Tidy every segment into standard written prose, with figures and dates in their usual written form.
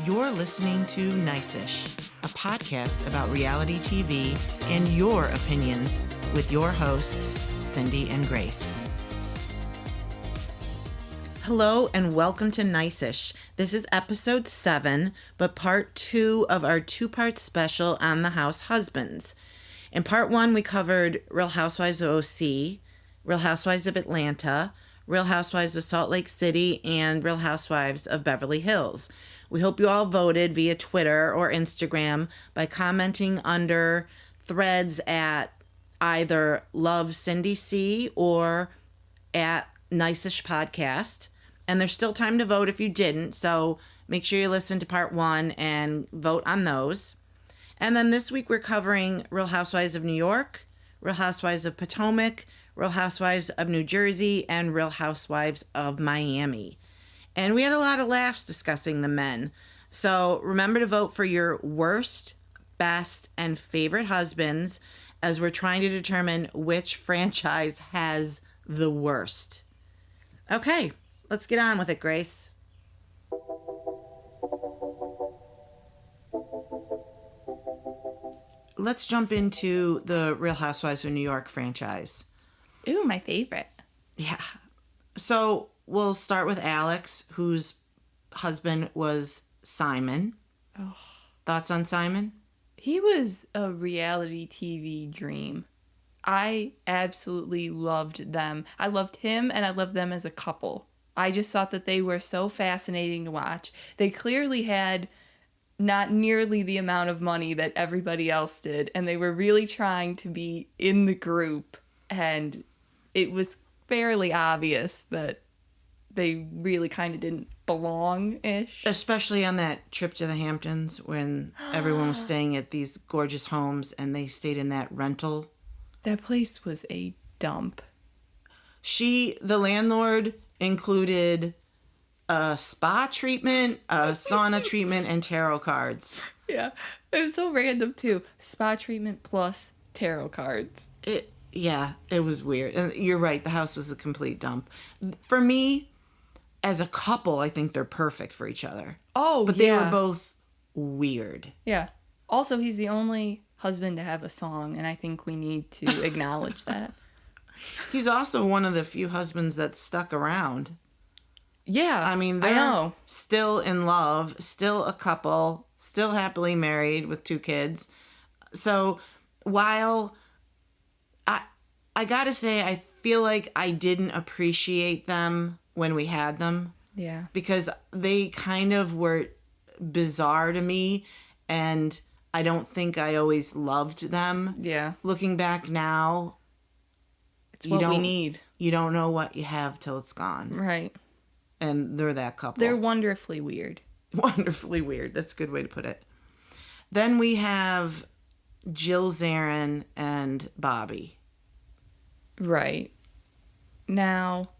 You're listening to Nice-ish, a podcast about reality TV and your opinions with your hosts, Cindy and Grace. Hello and welcome to Nice-ish. This is episode 7, but part 2 of our 2-part special on the Househusbands. In part 1, we covered Real Housewives of OC, Real Housewives of Atlanta, Real Housewives of Salt Lake City, and Real Housewives of Beverly Hills. We hope you all voted via Twitter or Instagram by commenting under threads at either Love Cindy C or at Nice-ish Podcast. And there's still time to vote if you didn't, so make sure you listen to part 1 and vote on those. And then this week we're covering Real Housewives of New York, Real Housewives of Potomac, Real Housewives of New Jersey, and Real Housewives of Miami. And we had a lot of laughs discussing the men. So remember to vote for your worst, best, and favorite husbands as we're trying to determine which franchise has the worst. Okay, let's get on with it, Grace. Let's jump into the Real Housewives of New York franchise. Ooh, my favorite. Yeah. So we'll start with Alex, whose husband was Simon. Oh. Thoughts on Simon? He was a reality TV dream. I absolutely loved them. I loved him and I loved them as a couple. I just thought that they were so fascinating to watch. They clearly had not nearly the amount of money that everybody else did, and they were really trying to be in the group, and it was fairly obvious that they really kind of didn't belong-ish. Especially on that trip to the Hamptons when everyone was staying at these gorgeous homes and they stayed in that rental. That place was a dump. The landlord, included a spa treatment, a sauna treatment, and tarot cards. Yeah, it was so random too. Spa treatment plus tarot cards. It was weird. And you're right, the house was a complete dump. For me, as a couple, I think they're perfect for each other. Oh, but they were both weird. Yeah. Also, he's the only husband to have a song, and I think we need to acknowledge that. He's also one of the few husbands that stuck around. Yeah, I mean, they're still in love, still a couple, still happily married with 2 kids. So while I gotta say, I feel like I didn't appreciate them when we had them. Yeah. Because they kind of were bizarre to me, and I don't think I always loved them. Yeah. Looking back now, it's what we need. You don't know what you have till it's gone. Right. And they're that couple. They're wonderfully weird. Wonderfully weird. That's a good way to put it. Then we have Jill Zarin and Bobby. Right. Now,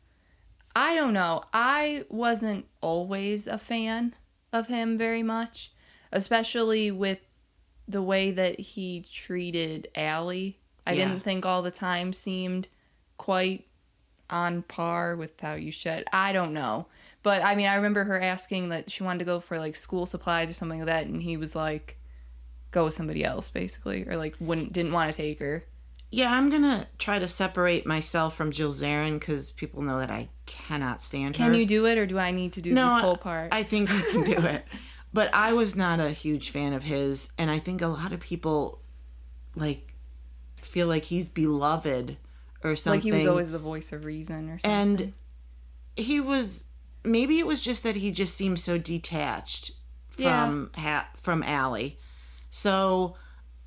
I don't know. I wasn't always a fan of him very much, especially with the way that he treated Allie. I didn't think all the time seemed quite on par with how you should. I don't know. But, I mean, I remember her asking that she wanted to go for, like, school supplies or something like that, and he was like, go with somebody else, basically. Or, like, didn't want to take her. Yeah, I'm going to try to separate myself from Jill Zarin because people know that I cannot stand her. Can you do it, or do I need to do this whole part? I think I can do it. But I was not a huge fan of his, and I think a lot of people, like, feel like he's beloved or something. Like he was always the voice of reason or something. And maybe it was just that he just seemed so detached from Allie. So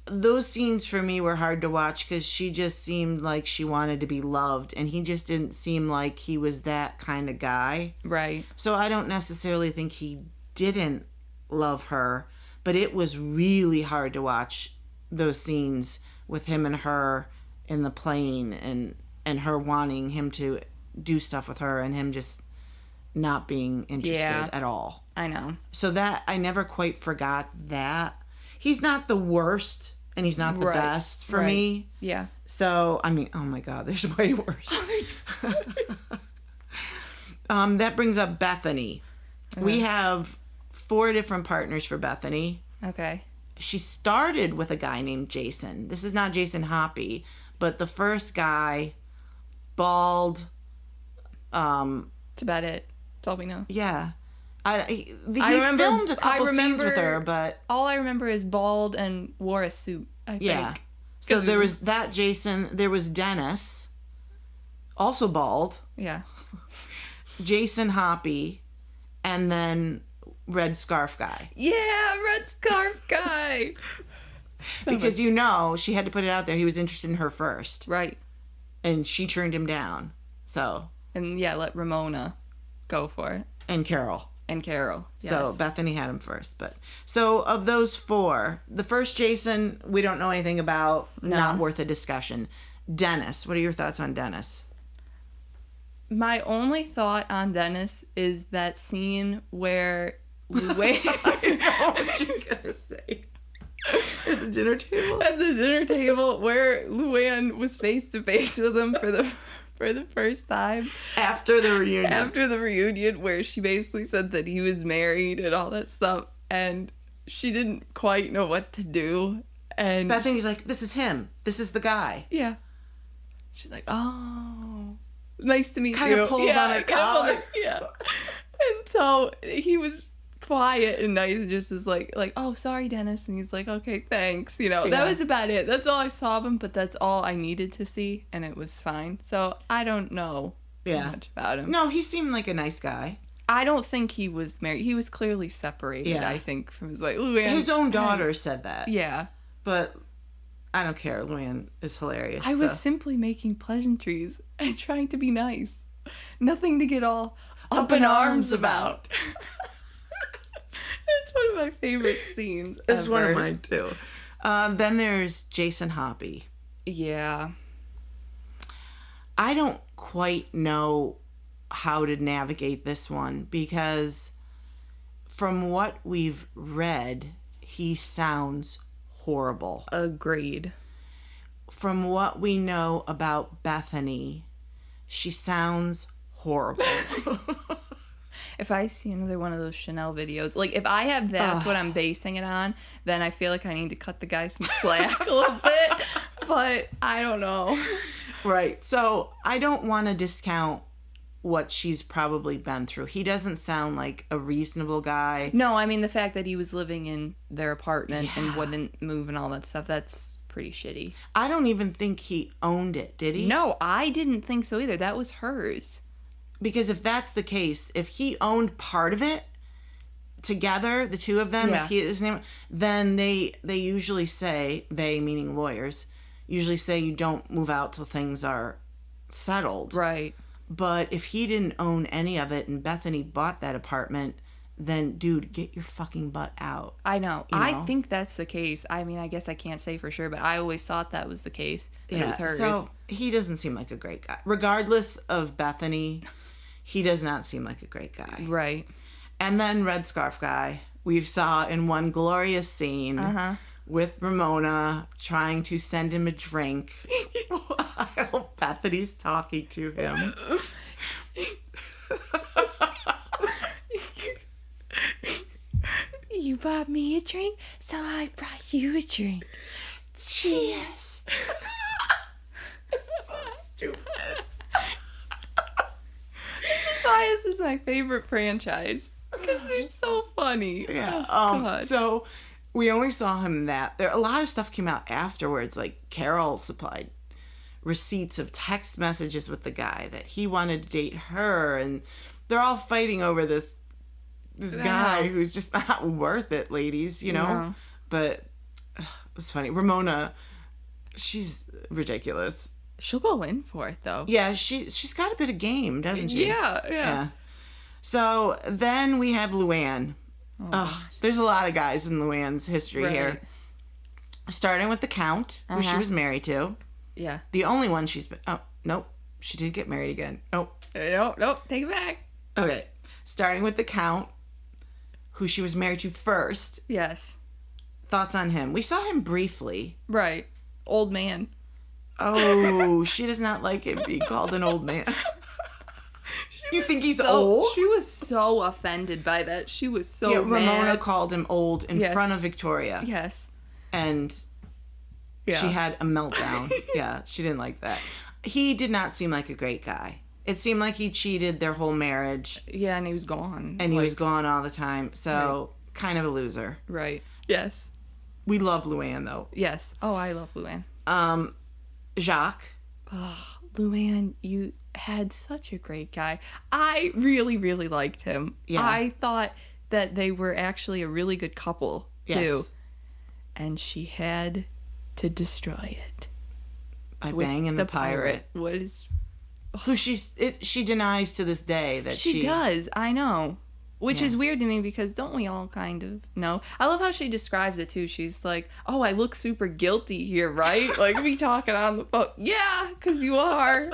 those scenes for me were hard to watch because she just seemed like she wanted to be loved, and he just didn't seem like he was that kind of guy. Right. So I don't necessarily think he didn't love her, but it was really hard to watch those scenes with him and her in the plane, and her wanting him to do stuff with her and him just not being interested at all. I know. So that, I never quite forgot that. He's not the worst, and he's not the best for me. Yeah. So, I mean, oh my God, there's way worse. That brings up Bethany. We have 4 different partners for Bethany. Okay. She started with a guy named Jason. This is not Jason Hoppy, but the first guy, bald. That's about it. That's all we know. Yeah. He remember, filmed a couple scenes with her, but... All I remember is bald and wore a suit, I think. Yeah. So there was that Jason. There was Dennis, also bald. Yeah. Jason Hoppy, and then Red Scarf Guy. Yeah, Red Scarf Guy. Because she had to put it out there. He was interested in her first. Right. And she turned him down. So. And yeah, let Ramona go for it. And Carol. Yes. So Bethany had him first. But so of those 4, the first Jason, we don't know anything about. No. Not worth a discussion. Dennis, what are your thoughts on Dennis? My only thought on Dennis is that scene where Luann... I know what you're going to say. At the dinner table? At the dinner table where Luann was face to face with him for the first time. After the reunion. After the reunion, where she basically said that he was married and all that stuff. And she didn't quite know what to do. And Bethany's like, this is him. This is the guy. Yeah. She's like, oh... Nice to meet you. Kind of pulls on her collar. Yeah. And so he was quiet and nice and just was like, oh, sorry, Dennis. And he's like, okay, thanks. That was about it. That's all I saw of him, but that's all I needed to see, and it was fine. So I don't know much about him. No, he seemed like a nice guy. I don't think he was married. He was clearly separated, I think, from his wife. Luann, his own daughter said that. Yeah. But I don't care. Luann is hilarious. I was simply making pleasantries and trying to be nice. Nothing to get all up in arms about. It's one of my favorite scenes It's ever. one of mine, too. Then there's Jason Hoppy. Yeah. I don't quite know how to navigate this one because from what we've read, he sounds horrible. Agreed. From what we know about Bethany, she sounds horrible. If I see another one of those Chanel videos, like if I have that's what I'm basing it on, then I feel like I need to cut the guy some slack a little bit. But I don't know. Right. So I don't want to discount what she's probably been through. He doesn't sound like a reasonable guy. No, I mean the fact that he was living in their apartment and wouldn't move and all that stuff, that's pretty shitty. I don't even think he owned it, did he? No, I didn't think so either. That was hers. Because if that's the case, if he owned part of it together, the two of them, if he his name, then they usually say, they meaning lawyers, usually say you don't move out till things are settled. Right. But if he didn't own any of it and Bethany bought that apartment, then dude, get your fucking butt out. I know. I think that's the case. I mean, I guess I can't say for sure, but I always thought that was the case. That it was hers. So he doesn't seem like a great guy. Regardless of Bethany, he does not seem like a great guy. Right. And then Red Scarf Guy, we saw in one glorious scene with Ramona trying to send him a drink while Bethany's talking to him. You bought me a drink, so I brought you a drink. Cheers. It's so stupid. This is my favorite franchise because they're so funny. Yeah. God. So we only saw him in that. A lot of stuff came out afterwards. Like Carol supplied receipts of text messages with the guy that he wanted to date her, and they're all fighting over this guy who's just not worth it, ladies. No. But it was funny. Ramona, she's ridiculous. She'll go in for it, though. Yeah, she's got a bit of game, doesn't she? Yeah. So then we have Luann. There's a lot of guys in Luann's history here. Starting with the Count, who she was married to. Yeah. The only one she's been... Oh, nope. She did get married again. Nope. Nope. Take it back. Okay. Starting with the Count, who she was married to first. Yes. Thoughts on him? We saw him briefly. Right. Old man. Oh, she does not like him being called an old man. She You think he's old? She was so offended by that. She was so mad. Ramona called him old in front of Victoria. Yes. And she had a meltdown. Yeah, she didn't like that. He did not seem like a great guy. It seemed like he cheated their whole marriage. Yeah, and he was gone. And he was gone all the time. So, kind of a loser. Right. Yes. We love Luann, though. Yes. Oh, I love Luann. Jacques. Oh, Luann, you had such a great guy. I really, really liked him. Yeah. I thought that they were actually a really good couple, too. And she had to destroy it. By banging the pirate. Who she denies to this day that she does. I know. Which is weird to me because don't we all kind of know? I love how she describes it too. She's like, "Oh, I look super guilty here, right?" Like me talking on the phone. Yeah, because you are.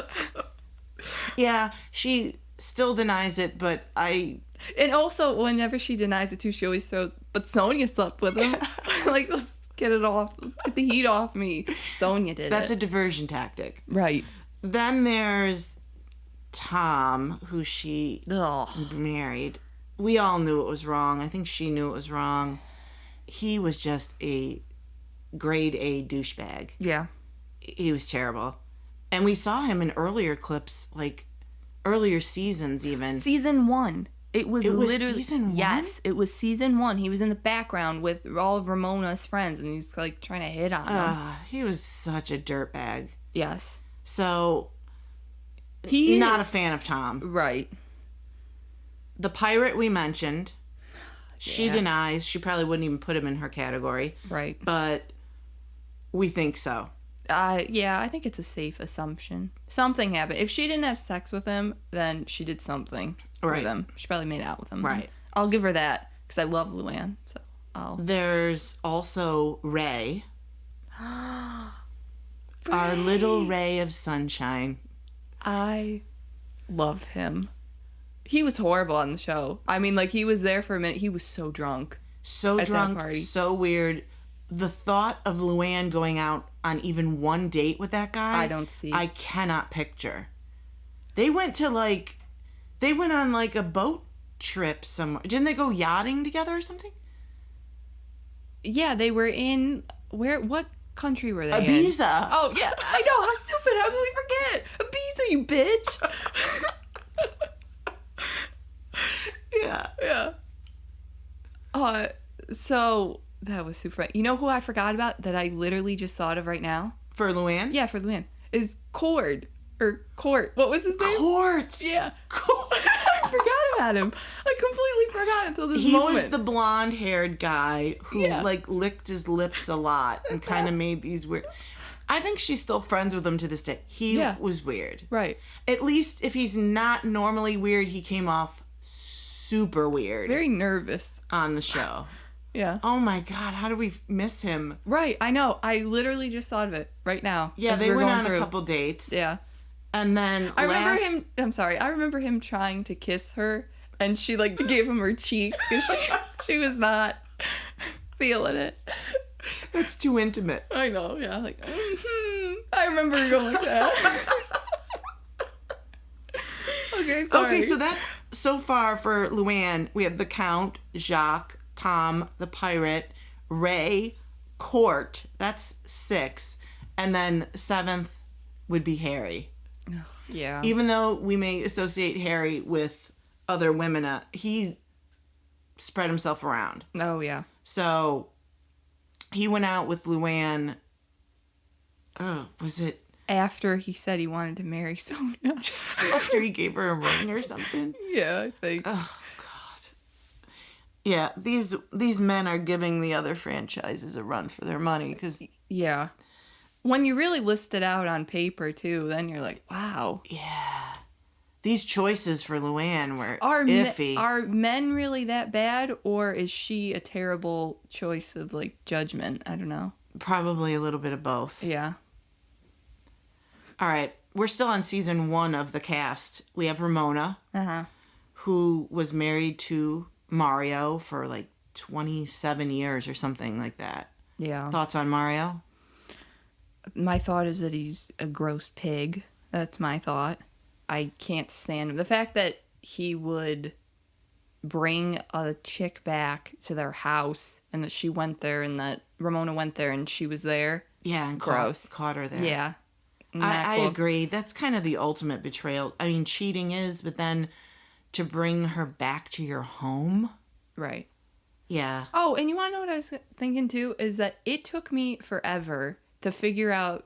Yeah, she still denies it, but I. And also, whenever she denies it too, she always throws, "But Sonia slept with him." Like, let's get it off. Get the heat off me. Sonia did That's a diversion tactic. Right. Then there's Tom, who she married. We all knew it was wrong. I think she knew it was wrong. He was just a grade A douchebag. Yeah. He was terrible. And we saw him in earlier clips, like earlier seasons even. Season 1. It was literally season 1? Yes, it was season 1. He was in the background with all of Ramona's friends and he was like trying to hit on them. He was such a dirtbag. Yes. So not a fan of Tom. Right. The pirate we mentioned, she denies. She probably wouldn't even put him in her category. Right. But we think so. Yeah, I think it's a safe assumption. Something happened. If she didn't have sex with him, then she did something with him. She probably made out with him. Right. I'll give her that because I love Luann. So There's also Ray. Our little ray of sunshine. I love him. He was horrible on the show. I mean, like, he was there for a minute. He was so drunk. So drunk, so weird. The thought of Luann going out on even one date with that guy, I cannot picture. They went on like a boat trip somewhere. Didn't they go yachting together or something? Yeah, they were in, what country were they in? Ibiza. Oh, yeah, I know. How stupid. How can we forget? Ibiza, you bitch. Yeah. So that was super fun. You know who I forgot about that I literally just thought of right now? For Luann? Yeah, for Luann. Is Court. What was his name? Court. Yeah. Court. I forgot about him. I completely forgot until this moment. He was the blonde-haired guy who licked his lips a lot and kind of made these weird... I think she's still friends with him to this day. He was weird. Right. At least if he's not normally weird, he came off super weird. Very nervous. On the show. Yeah. Oh my God, how do we miss him? Right, I know. I literally just thought of it right now. Yeah, they went on a couple dates. Yeah. And then I remember him trying to kiss her and she like gave him her cheek because she was not feeling it. That's too intimate. I know, yeah. Like, I remember going like that. Okay, sorry. Okay, so that's so far for Luann. We have the Count, Jacques, Tom, the pirate, Ray, Court. That's 6. And then 7th would be Harry. Yeah. Even though we may associate Harry with other women, he spread himself around. Oh, yeah. So he went out with Luann. Was it? After he said he wanted to marry Sonia. After he gave her a ring or something. Yeah, I think. Oh, God. Yeah, these men are giving the other franchises a run for their money because... Yeah. When you really list it out on paper, too, then you're like, wow. Yeah. These choices for Luann were iffy. Are men really that bad, or is she a terrible choice of, like, judgment? I don't know. Probably a little bit of both. Yeah. All right. We're still on season 1 of the cast. We have Ramona, who was married to Mario for, like, 27 years or something like that. Yeah. Thoughts on Mario? My thought is that he's a gross pig. That's my thought. I can't stand him. The fact that he would bring a chick back to their house and that she went there and that Ramona went there and she was there. Yeah, and Gross. caught her there. Yeah. I agree. That's kind of the ultimate betrayal. I mean, cheating is, but then to bring her back to your home? Right. Yeah. Oh, and you want to know what I was thinking too? Is that it took me forever to figure out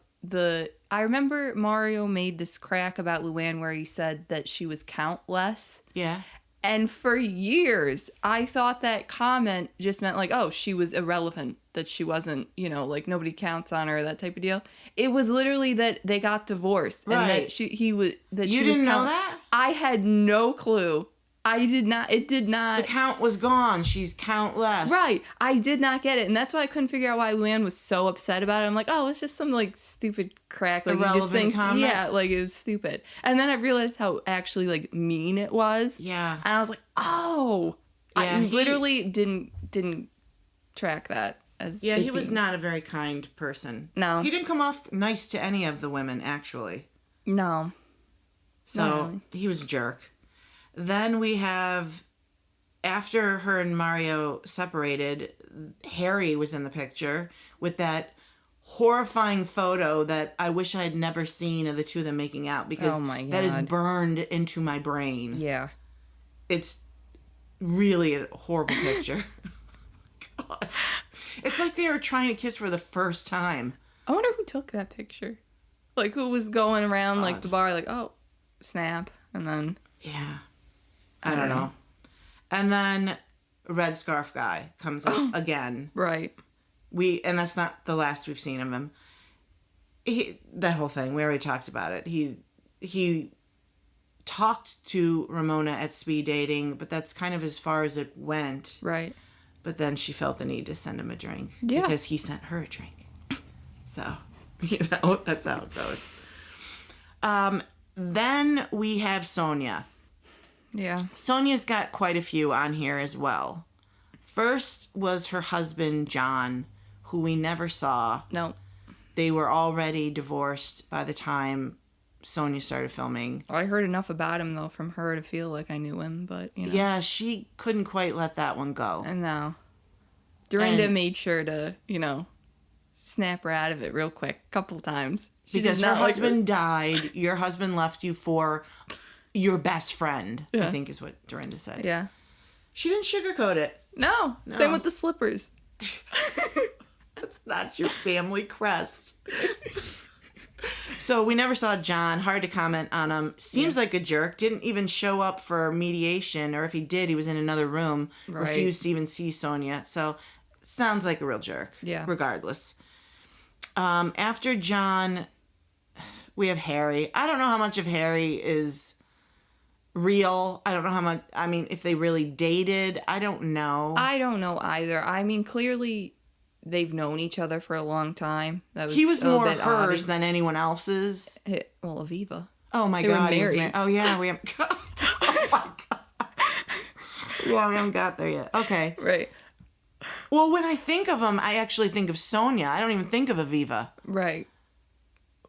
I remember Mario made this crack about Luann where he said that she was countless. Yeah. And for years, I thought that comment just meant like, oh, she was irrelevant, that she wasn't, like nobody counts on her, that type of deal. It was literally that they got divorced. Right. And that You didn't know that? I had no clue. I did not. It did not. The count was gone. She's countless. Right. I did not get it. And that's why I couldn't figure out why Luann was so upset about it. I'm like, oh, it's just some like stupid crack. Like irrelevant you just think, comment? yeah, like it was stupid. And then I realized how actually like mean it was. Yeah. And I was like, oh. Yeah, I literally didn't track that as Yeah, he was not a very kind person. No. He didn't come off nice to any of the women, actually. No. So Not really. he was a jerk. Then we have, after her and Mario separated, Harry was in the picture with that horrifying photo that I wish I had never seen of the two of them making out because Oh my that is God. burned into my brain. Yeah. It's really a horrible picture. God. It's like they were trying to kiss for the first time. I wonder who took that picture. Like who was going around like God. the bar like, oh, snap. And then. Yeah. I don't know. And then Red Scarf Guy comes up again. Right. And that's not the last we've seen of him. That whole thing, we already talked about it. He talked to Ramona at speed dating, but that's kind of as far as it went. Right. But then she felt the need to send him a drink. Yeah. Because he sent her a drink. So, that's how it goes. Then we have Sonia. Yeah. Sonia's got quite a few on here as well. First was her husband, John, who we never saw. No. They were already divorced by the time Sonia started filming. I heard enough about him, though, from her to feel like I knew him, but, Yeah, she couldn't quite let that one go. And no. Dorinda made sure to, snap her out of it real quick a couple times. Because her husband died, your husband left you for your best friend, Yeah. I think is what Dorinda said. Yeah. She didn't sugarcoat it. No. Same with the slippers. That's not your family crest. So we never saw John. Hard to comment on him. Seems like a jerk. Didn't even show up for mediation, or if he did, he was in another room. Right. Refused to even see Sonia. So sounds like a real jerk. Yeah. Regardless. After John, we have Harry. I don't know how much of Harry is real. I don't know how much. I mean, if they really dated, I don't know. I don't know either. I mean, clearly they've known each other for a long time. He was a little more bit hers odd. than anyone else's. Well, Aviva. Oh my They were God, he was married. married. Oh yeah, we haven't. Oh my God. Yeah, we haven't got there yet. Okay. Right. Well, when I think of him, I actually think of Sonia. I don't even think of Aviva. Right.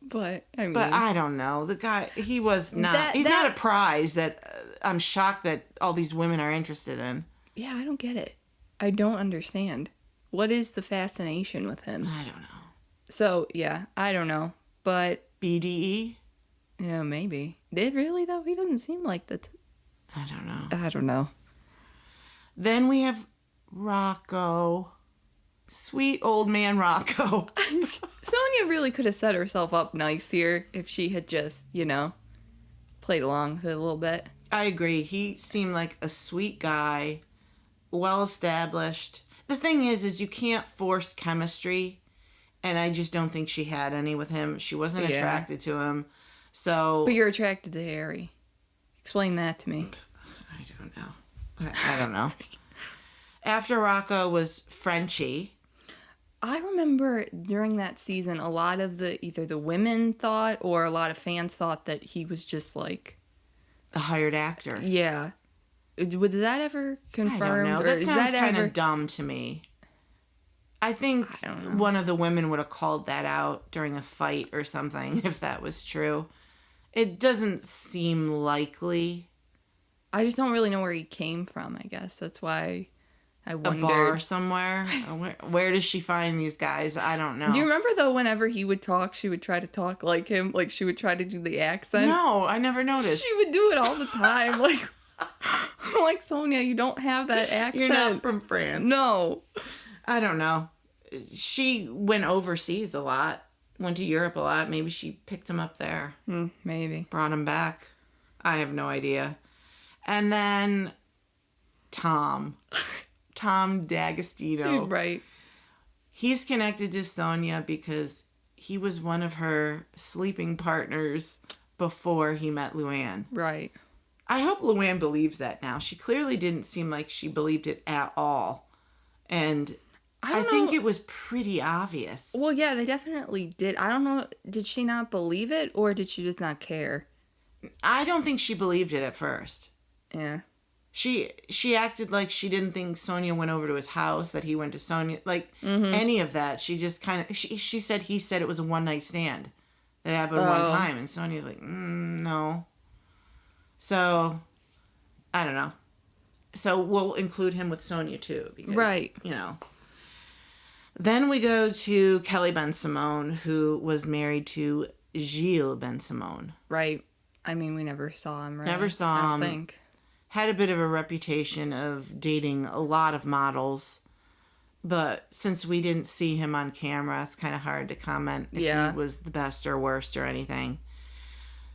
But I mean, But I don't know. The guy, he was not. He's not a prize that I'm shocked that all these women are interested in. yeah, I don't get it. I don't understand. What is the fascination with him? I don't know. So yeah, I don't know. But BDE? yeah, maybe. Did really though? He doesn't seem like that. I don't know. I don't know. Then we have Rocco. Sweet old man Rocco. Sonia really could have set herself up nice here if she had just, played along with it a little bit. I agree. He seemed like a sweet guy, well established. The thing is you can't force chemistry, and I just don't think she had any with him. She wasn't Yeah. attracted to him. So But you're attracted to Harry. Explain that to me. I don't know. I don't know. After Rocco was Frenchie. I remember during that season, a lot of either the women thought or a lot of fans thought that he was just like, A hired actor. yeah. Was that ever confirmed? I don't know. Or That is sounds kind ever... of dumb to me. I think I don't know. one of the women would have called that out during a fight or something if that was true. It doesn't seem likely. I just don't really know where he came from, I guess. That's why I wondered. A bar somewhere? Where does she find these guys? I don't know. Do you remember, though, whenever he would talk, she would try to talk like him? Like, she would try to do the accent? No, I never noticed. She would do it all the time. Like, I'm like, Sonia, you don't have that accent. You're not from France. No. I don't know. She went overseas a lot. Went to Europe a lot. Maybe she picked him up there. Maybe. Brought him back. I have no idea. And then Tom D'Agostino. Right. He's connected to Sonia because he was one of her sleeping partners before he met Luann. Right. I hope Luann believes that now. She clearly didn't seem like she believed it at all. And I think it was pretty obvious. Well, yeah, they definitely did. I don't know. Did she not believe it, or did she just not care? I don't think she believed it at first. Yeah. She acted like she didn't think Sonia went over to his house, that he went to Sonia, like any of that. She just kind of, she said he said it was a one-night stand that happened one time. And Sonia's like, no. So, I don't know. So we'll include him with Sonia too. Because, right. You know. Then we go to Kelly Ben-Simone, who was married to Gilles Ben-Simone. Right. I mean, we never saw him, right? Never saw him. I don't think. Had a bit of a reputation of dating a lot of models. But since we didn't see him on camera, it's kind of hard to comment if he was the best or worst or anything.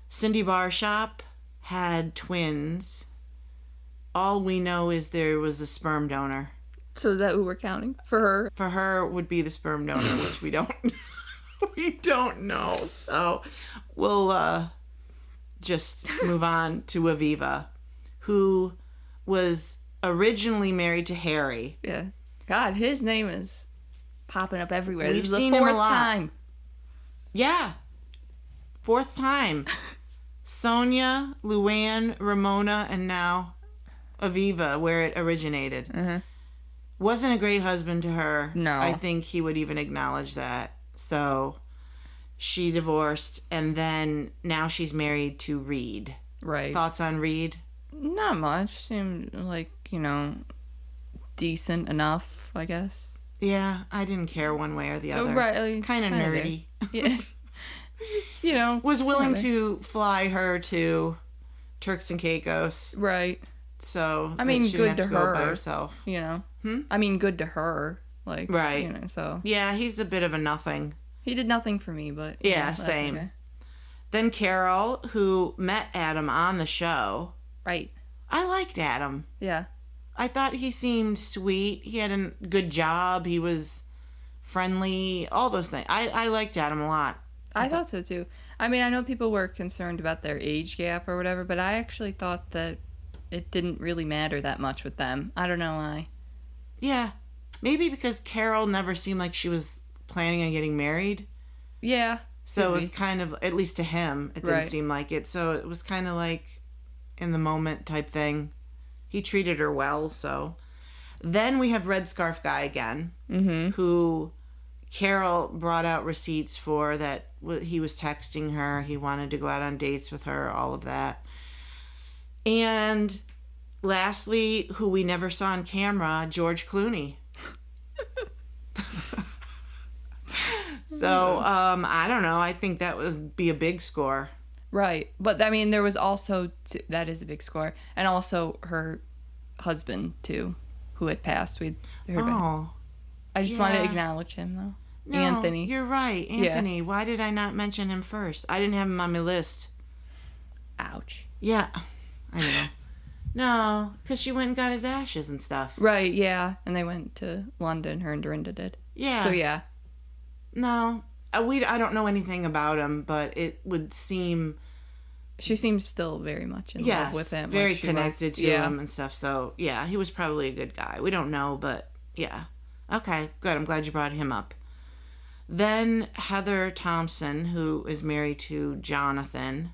Cindy Barshop had twins. All we know is there was a sperm donor. So is that who we're counting for her? For her would be the sperm donor, which we don't know. So we'll just move on to Aviva, who was originally married to Harry. Yeah. God, his name is popping up everywhere. We've this is seen the him a fourth lot. time. Yeah. Fourth time. Sonia, Luann, Ramona, and now Aviva, where it originated. Mm-hmm. Wasn't a great husband to her. No. I think he would even acknowledge that. So she divorced, and then now she's married to Reed. Right. Thoughts on Reed? Not much. Seemed like, decent enough, I guess. Yeah, I didn't care one way or the other. Right. Kind of nerdy. Yeah. Just, was willing to fly her to Turks and Caicos. Right. So I mean, she good didn't have to go her. by herself. I mean, good to her. Like, right. So. Yeah, he's a bit of a nothing. He did nothing for me, but. Yeah, same. Okay. Then Carol, who met Adam on the show. Right. I liked Adam. Yeah. I thought he seemed sweet. He had a good job. He was friendly. All those things. I liked Adam a lot. I thought so too. I mean, I know people were concerned about their age gap or whatever, but I actually thought that it didn't really matter that much with them. I don't know why. Yeah. Maybe because Carol never seemed like she was planning on getting married. Yeah. So it was kind of, at least to him, it didn't Right. seem like it. So it was kind of like in the moment type thing. He treated her well, so. Then we have Red Scarf Guy again, who Carol brought out receipts for that he was texting her. He wanted to go out on dates with her, all of that. And lastly, who we never saw on camera, George Clooney. So, I don't know. I think that would be a big score. Right. But, I mean, there was also, that is a big score, and also her husband, too, who had passed. I just wanted to acknowledge him, though. No, Anthony. You're right. Anthony. Yeah. Why did I not mention him first? I didn't have him on my list. Ouch. Yeah. I know. No, because she went and got his ashes and stuff. Right, yeah. And they went to London, her and Dorinda did. Yeah. So, yeah. No. I don't know anything about him, but it would seem... She seems still very much in love with him. Very connected to him and stuff. So, yeah, he was probably a good guy. We don't know, but yeah. Okay, good. I'm glad you brought him up. Then Heather Thompson, who is married to Jonathan.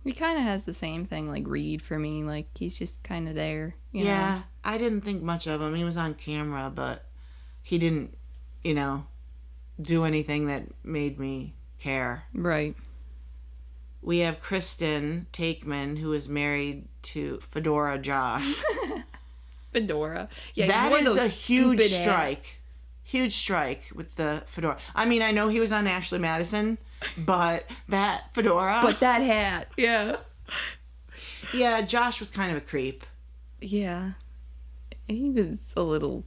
He kind of has the same thing like Reed for me. Like, he's just kind of there. You know? I didn't think much of him. He was on camera, but he didn't, do anything that made me care. Right. We have Kristen Takeman, who is married to Fedora Josh. Fedora. Yeah, that is a huge strike. Hats. Huge strike with the fedora. I mean, I know he was on Ashley Madison, but that fedora. But that hat, yeah. Yeah, Josh was kind of a creep. Yeah. He was a little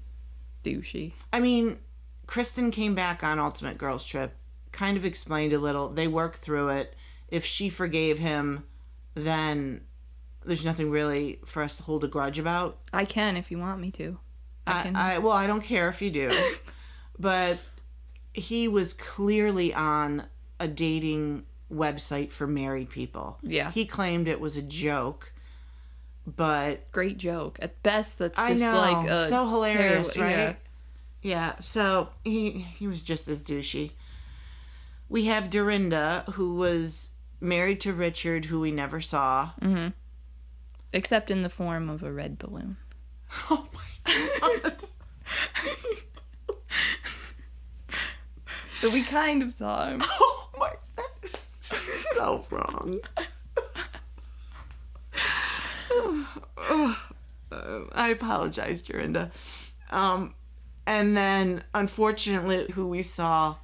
douchey. I mean, Kristen came back on Ultimate Girls Trip, kind of explained a little. They worked through it. If she forgave him, then there's nothing really for us to hold a grudge about. I can if you want me to. Well, I don't care if you do. But he was clearly on a dating website for married people. Yeah. He claimed it was a joke, but... Great joke. At best, that's just like a... so hilarious, right? Yeah, so he was just as douchey. We have Dorinda, who was married to Richard, who we never saw. Mm-hmm. Except in the form of a red balloon. Oh my God. So we kind of saw him. Oh my, that is so wrong. I apologize, Dorinda. And then, unfortunately, who we saw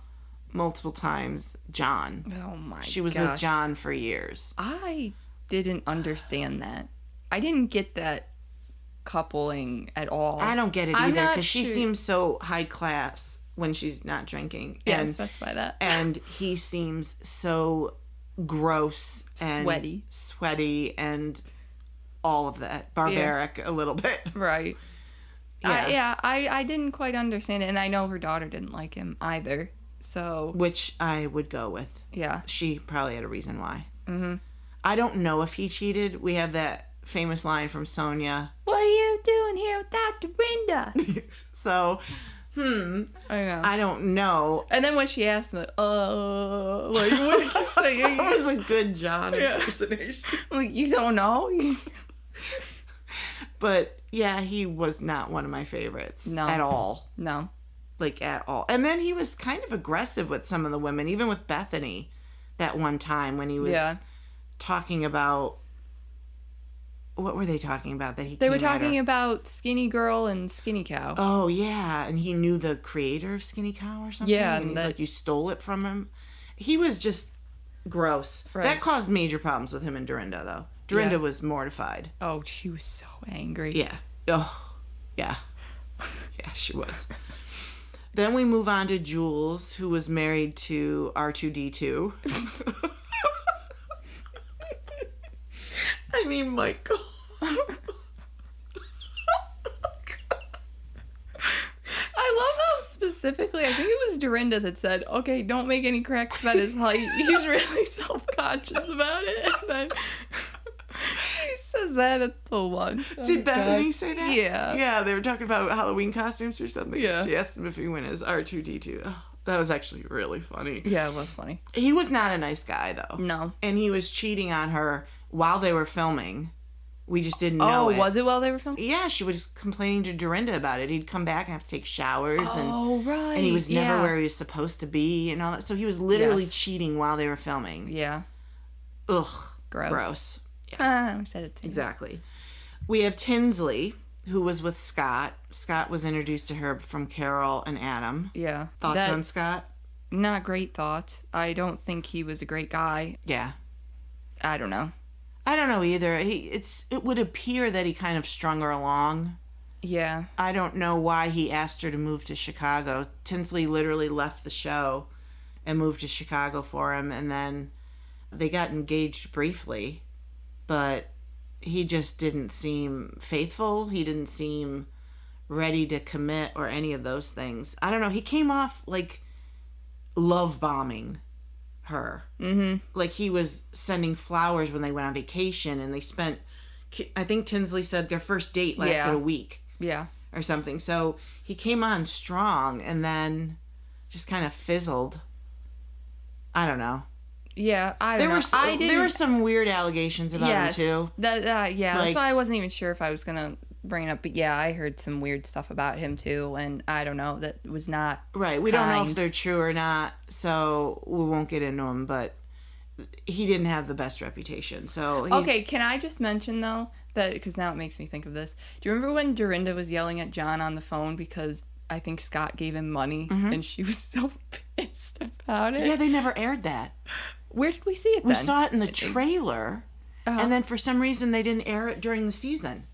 multiple times, John. Oh my gosh. She was with John for years. I didn't understand that. I didn't get that coupling at all. I don't get it either, because she seems so high class when she's not drinking. Yeah, specify that. And he seems so gross and sweaty and all of that. Barbaric a little bit. Right. Yeah. I didn't quite understand it, and I know her daughter didn't like him either. So, which I would go with. Yeah. She probably had a reason why. Mm-hmm. I don't know if he cheated. We have that famous line from Sonia. What are you doing here without Dorinda? So, I don't know. And then when she asked him, like, what are you saying? That was a good John impersonation. Like, you don't know? But, yeah, he was not one of my favorites. No. At all. No. Like, at all. And then he was kind of aggressive with some of the women, even with Bethany that one time when he was talking about... What were they talking about that he? They were talking about Skinny Girl and Skinny Cow. Oh yeah, and he knew the creator of Skinny Cow or something. Yeah, and he's like, you stole it from him. He was just gross. Right. That caused major problems with him and Dorinda, though. Dorinda was mortified. Oh, she was so angry. Yeah. Oh, yeah. Yeah, she was. Then we move on to Jules, who was married to R2D2. I mean, Michael. I love how specifically, I think it was Dorinda that said, okay, don't make any cracks about his height. He's really self-conscious about it. And then he says that at the lunch. Did Bethany say that? Yeah. Yeah, they were talking about Halloween costumes or something. Yeah. She asked him if he went as R2D2. Oh, that was actually really funny. Yeah, it was funny. He was not a nice guy, though. No. And he was cheating on her while they were filming. We just didn't know it. Oh, was it while they were filming? Yeah, she was complaining to Dorinda about it. He'd come back and have to take showers. Right. And he was never where he was supposed to be and all that. So he was literally cheating while they were filming. Yeah. Ugh. Gross. Yes. I said it too. Exactly. We have Tinsley, who was with Scott. Scott was introduced to her from Carol and Adam. Yeah. Thoughts on Scott? Not great thoughts. I don't think he was a great guy. Yeah. I don't know. I don't know either. It would appear that he kind of strung her along. Yeah. I don't know why he asked her to move to Chicago. Tinsley literally left the show and moved to Chicago for him, and then they got engaged briefly, but he just didn't seem faithful. He didn't seem ready to commit or any of those things. I don't know. He came off like love bombing her. Mm-hmm. Like he was sending flowers when they went on vacation, and they spent, I think Tinsley said their first date lasted a week. Yeah. Or something. So he came on strong and then just kind of fizzled. I don't know. Yeah, I don't know. There were some weird allegations about him too. That's why I wasn't even sure if I was gonna bring it up. But yeah, I heard some weird stuff about him too, and I don't know. That was not right. We don't know if they're true or not, so we won't get into them. But he didn't have the best reputation. So okay, can I just mention though that because now it makes me think of this. Do you remember when Dorinda was yelling at John on the phone because I think Scott gave him money and she was so pissed about it? Yeah, they never aired that. Where did we see it then? We saw it in the trailer, and then for some reason they didn't air it during the season.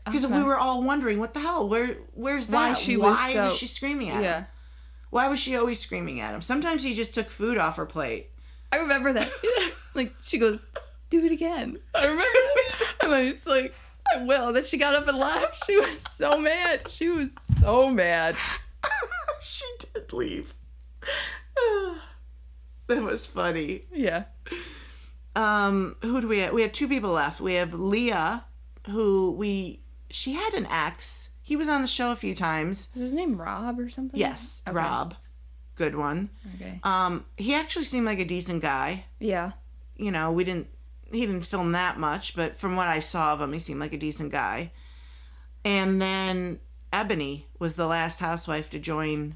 Because we were all wondering, what the hell? Where's that? Why was she screaming at him? Why was she always screaming at him? Sometimes he just took food off her plate. I remember that. Like, she goes, do it again. I remember that. And I was like, I will. Then she got up and left. She was so mad. She was so mad. She did leave. That was funny. Yeah. Who do we have? We have two people left. We have Leah, she had an ex. He was on the show a few times. Was his name Rob or something? Yes, okay. Rob. Good one. Okay. He actually seemed like a decent guy. Yeah. You know, he didn't film that much, but from what I saw of him, he seemed like a decent guy. And then Ebony was the last housewife to join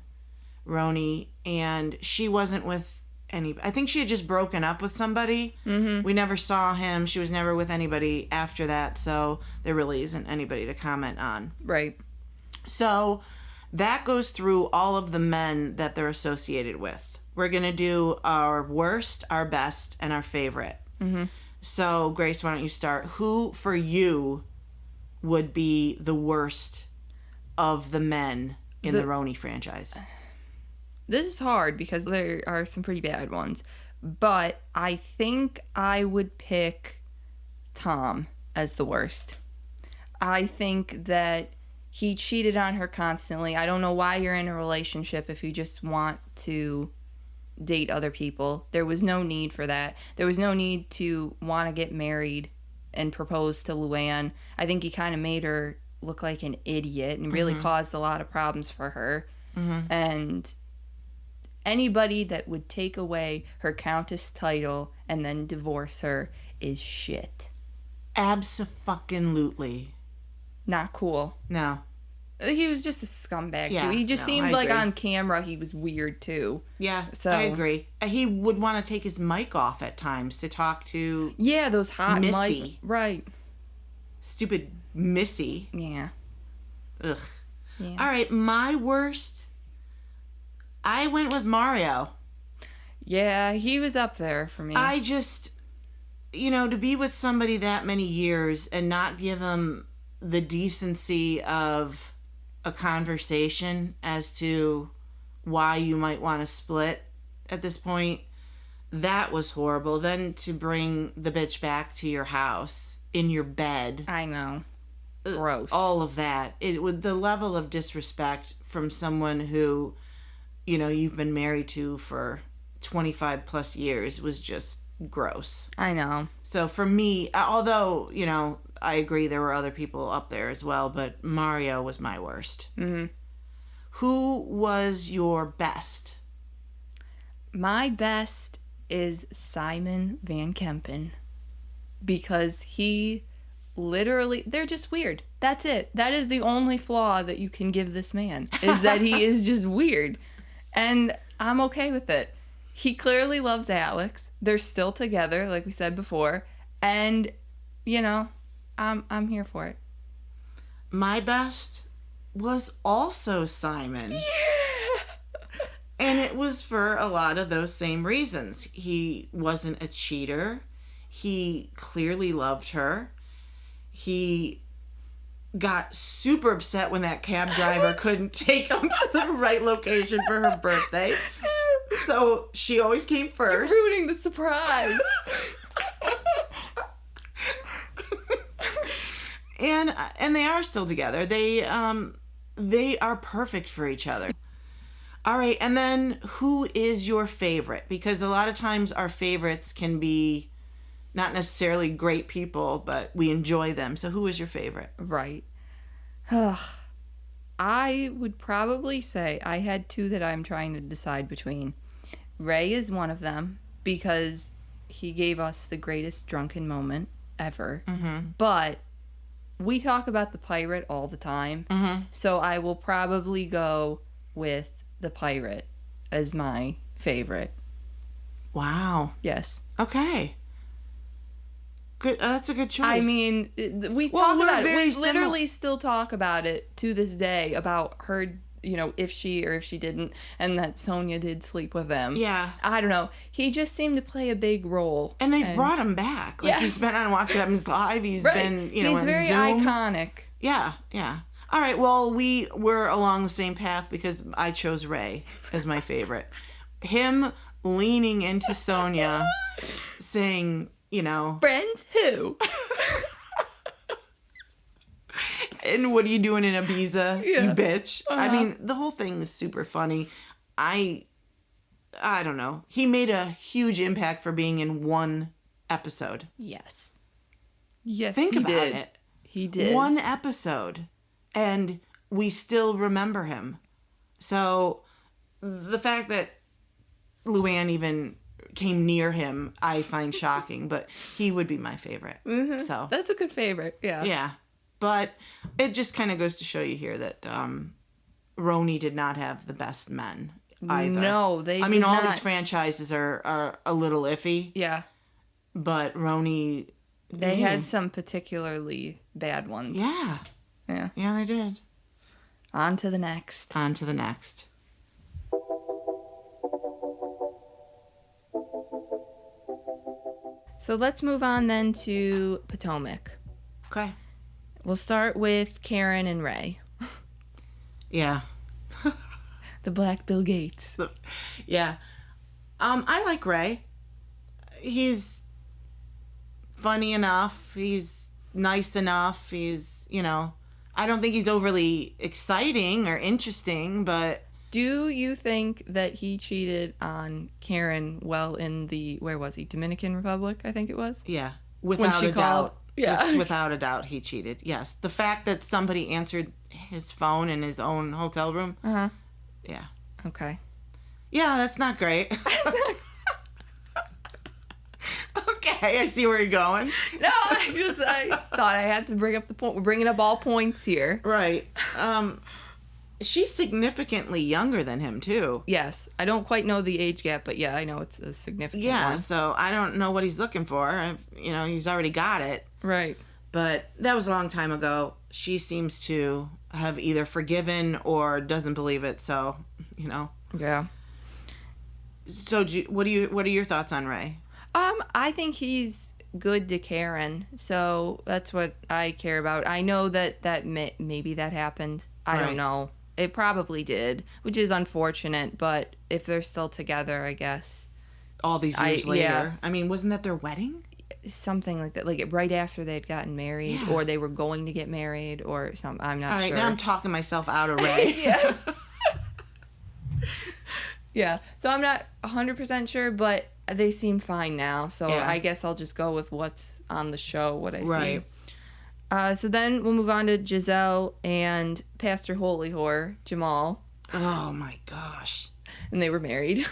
RHONY, and she wasn't with I think she had just broken up with somebody. Mm-hmm. We never saw him. She was never with anybody after that, so there really isn't anybody to comment on. Right. So that goes through all of the men that they're associated with. We're going to do our worst, our best, and our favorite. Mm-hmm. So, Grace, why don't you start? Who, for you, would be the worst of the men in the RHONY franchise? This is hard because there are some pretty bad ones. But I think I would pick Tom as the worst. I think that he cheated on her constantly. I don't know why you're in a relationship if you just want to date other people. There was no need for that. There was no need to want to get married and propose to Luann. I think he kind of made her look like an idiot and really caused a lot of problems for her. Mm-hmm. And anybody that would take away her countess title and then divorce her is shit. Abso-fucking-lutely. Not cool. No. He was just a scumbag, yeah, too. He just seemed like on camera he was weird, too. Yeah, so I agree. He would want to take his mic off at times to talk to those hot Missy. Right. Stupid Missy. Yeah. Ugh. Yeah. All right, my worst, I went with Mario. Yeah, he was up there for me. I just, to be with somebody that many years and not give him the decency of a conversation as to why you might want to split at this point, that was horrible. Then to bring the bitch back to your house in your bed. I know. Gross. All of that. It would, the level of disrespect from someone who, you've been married to for 25 plus years was just gross. I know. So for me, although, I agree there were other people up there as well, but Mario was my worst. Mm-hmm. Who was your best? My best is Simon Van Kempen. Because he literally, they're just weird. That's it. That is the only flaw that you can give this man, is that he is just weird. And I'm okay with it. He clearly loves Alex. They're still together, like we said before. And, I'm here for it. My best was also Simon. Yeah! And it was for a lot of those same reasons. He wasn't a cheater. He clearly loved her. He got super upset when that cab driver couldn't take him to the right location for her birthday. So she always came first. You're ruining the surprise. And they are still together. They are perfect for each other. All right, and then who is your favorite? Because a lot of times our favorites can be not necessarily great people, but we enjoy them. So who is your favorite? Right. I would probably say I had two that I'm trying to decide between. Ray is one of them because he gave us the greatest drunken moment ever. Mm-hmm. But we talk about the pirate all the time. Mm-hmm. So I will probably go with the pirate as my favorite. Wow. Yes. Okay. Good. That's a good choice. I mean, we talk about it. We literally still talk about it to this day about her, if she or if she didn't, and that Sonia did sleep with him. Yeah. I don't know. He just seemed to play a big role. And they've brought him back. Like, he's been on Watch What Happens Live. He's been, He's on very Zoom. iconic. Yeah, yeah. All right, well, we were along the same path because I chose Ray as my favorite. Him leaning into Sonia, saying, Friends who? And what are you doing in Ibiza, you bitch? Uh-huh. I mean, the whole thing is super funny. I don't know. He made a huge impact for being in one episode. Yes. Yes, Think he about did. it. He did. One episode. And we still remember him. So the fact that Luann even came near him, I find shocking, but he would be my favorite. Mm-hmm. So that's a good favorite. Yeah. Yeah. But it just kind of goes to show you here that RHONY did not have the best men either. No, they I mean, did all not. these franchises are a little iffy. Yeah. But RHONY... They had some particularly bad ones. Yeah. Yeah. Yeah, they did. On to the next. On to the next. So let's move on then to Potomac. Okay. We'll start with Karen and Ray. Yeah. The Black Bill Gates. Yeah. I like Ray. He's funny enough. He's nice enough. He's, I don't think he's overly exciting or interesting, but... Do you think that he cheated on Karen while in the, where was he? Dominican Republic, I think it was? Yeah. Without a doubt. Yeah. Without a doubt, he cheated. Yes. The fact that somebody answered his phone in his own hotel room. Uh-huh. Yeah. Okay. Yeah, that's not great. Okay, I see where you're going. No, I thought I had to bring up the point. We're bringing up all points here. Right. She's significantly younger than him, too. Yes. I don't quite know the age gap, but yeah, I know it's a significant one. So I don't know what he's looking for. He's already got it. Right. But that was a long time ago. She seems to have either forgiven or doesn't believe it, so, Yeah. So what are your thoughts on Ray? I think he's good to Karen, so that's what I care about. I know that maybe that happened. I don't know. It probably did, which is unfortunate, but if they're still together, I guess. All these years later. Yeah. I mean, wasn't that their wedding? Something like that, like right after they'd gotten married, or they were going to get married, or something. I'm not sure. All right, now I'm talking myself out of Ray. Yeah. Yeah. So I'm not 100% sure, but they seem fine now. So I guess I'll just go with what's on the show, what I see. So then we'll move on to Giselle and Pastor Holy Whore, Jamal. Oh my gosh. And they were married.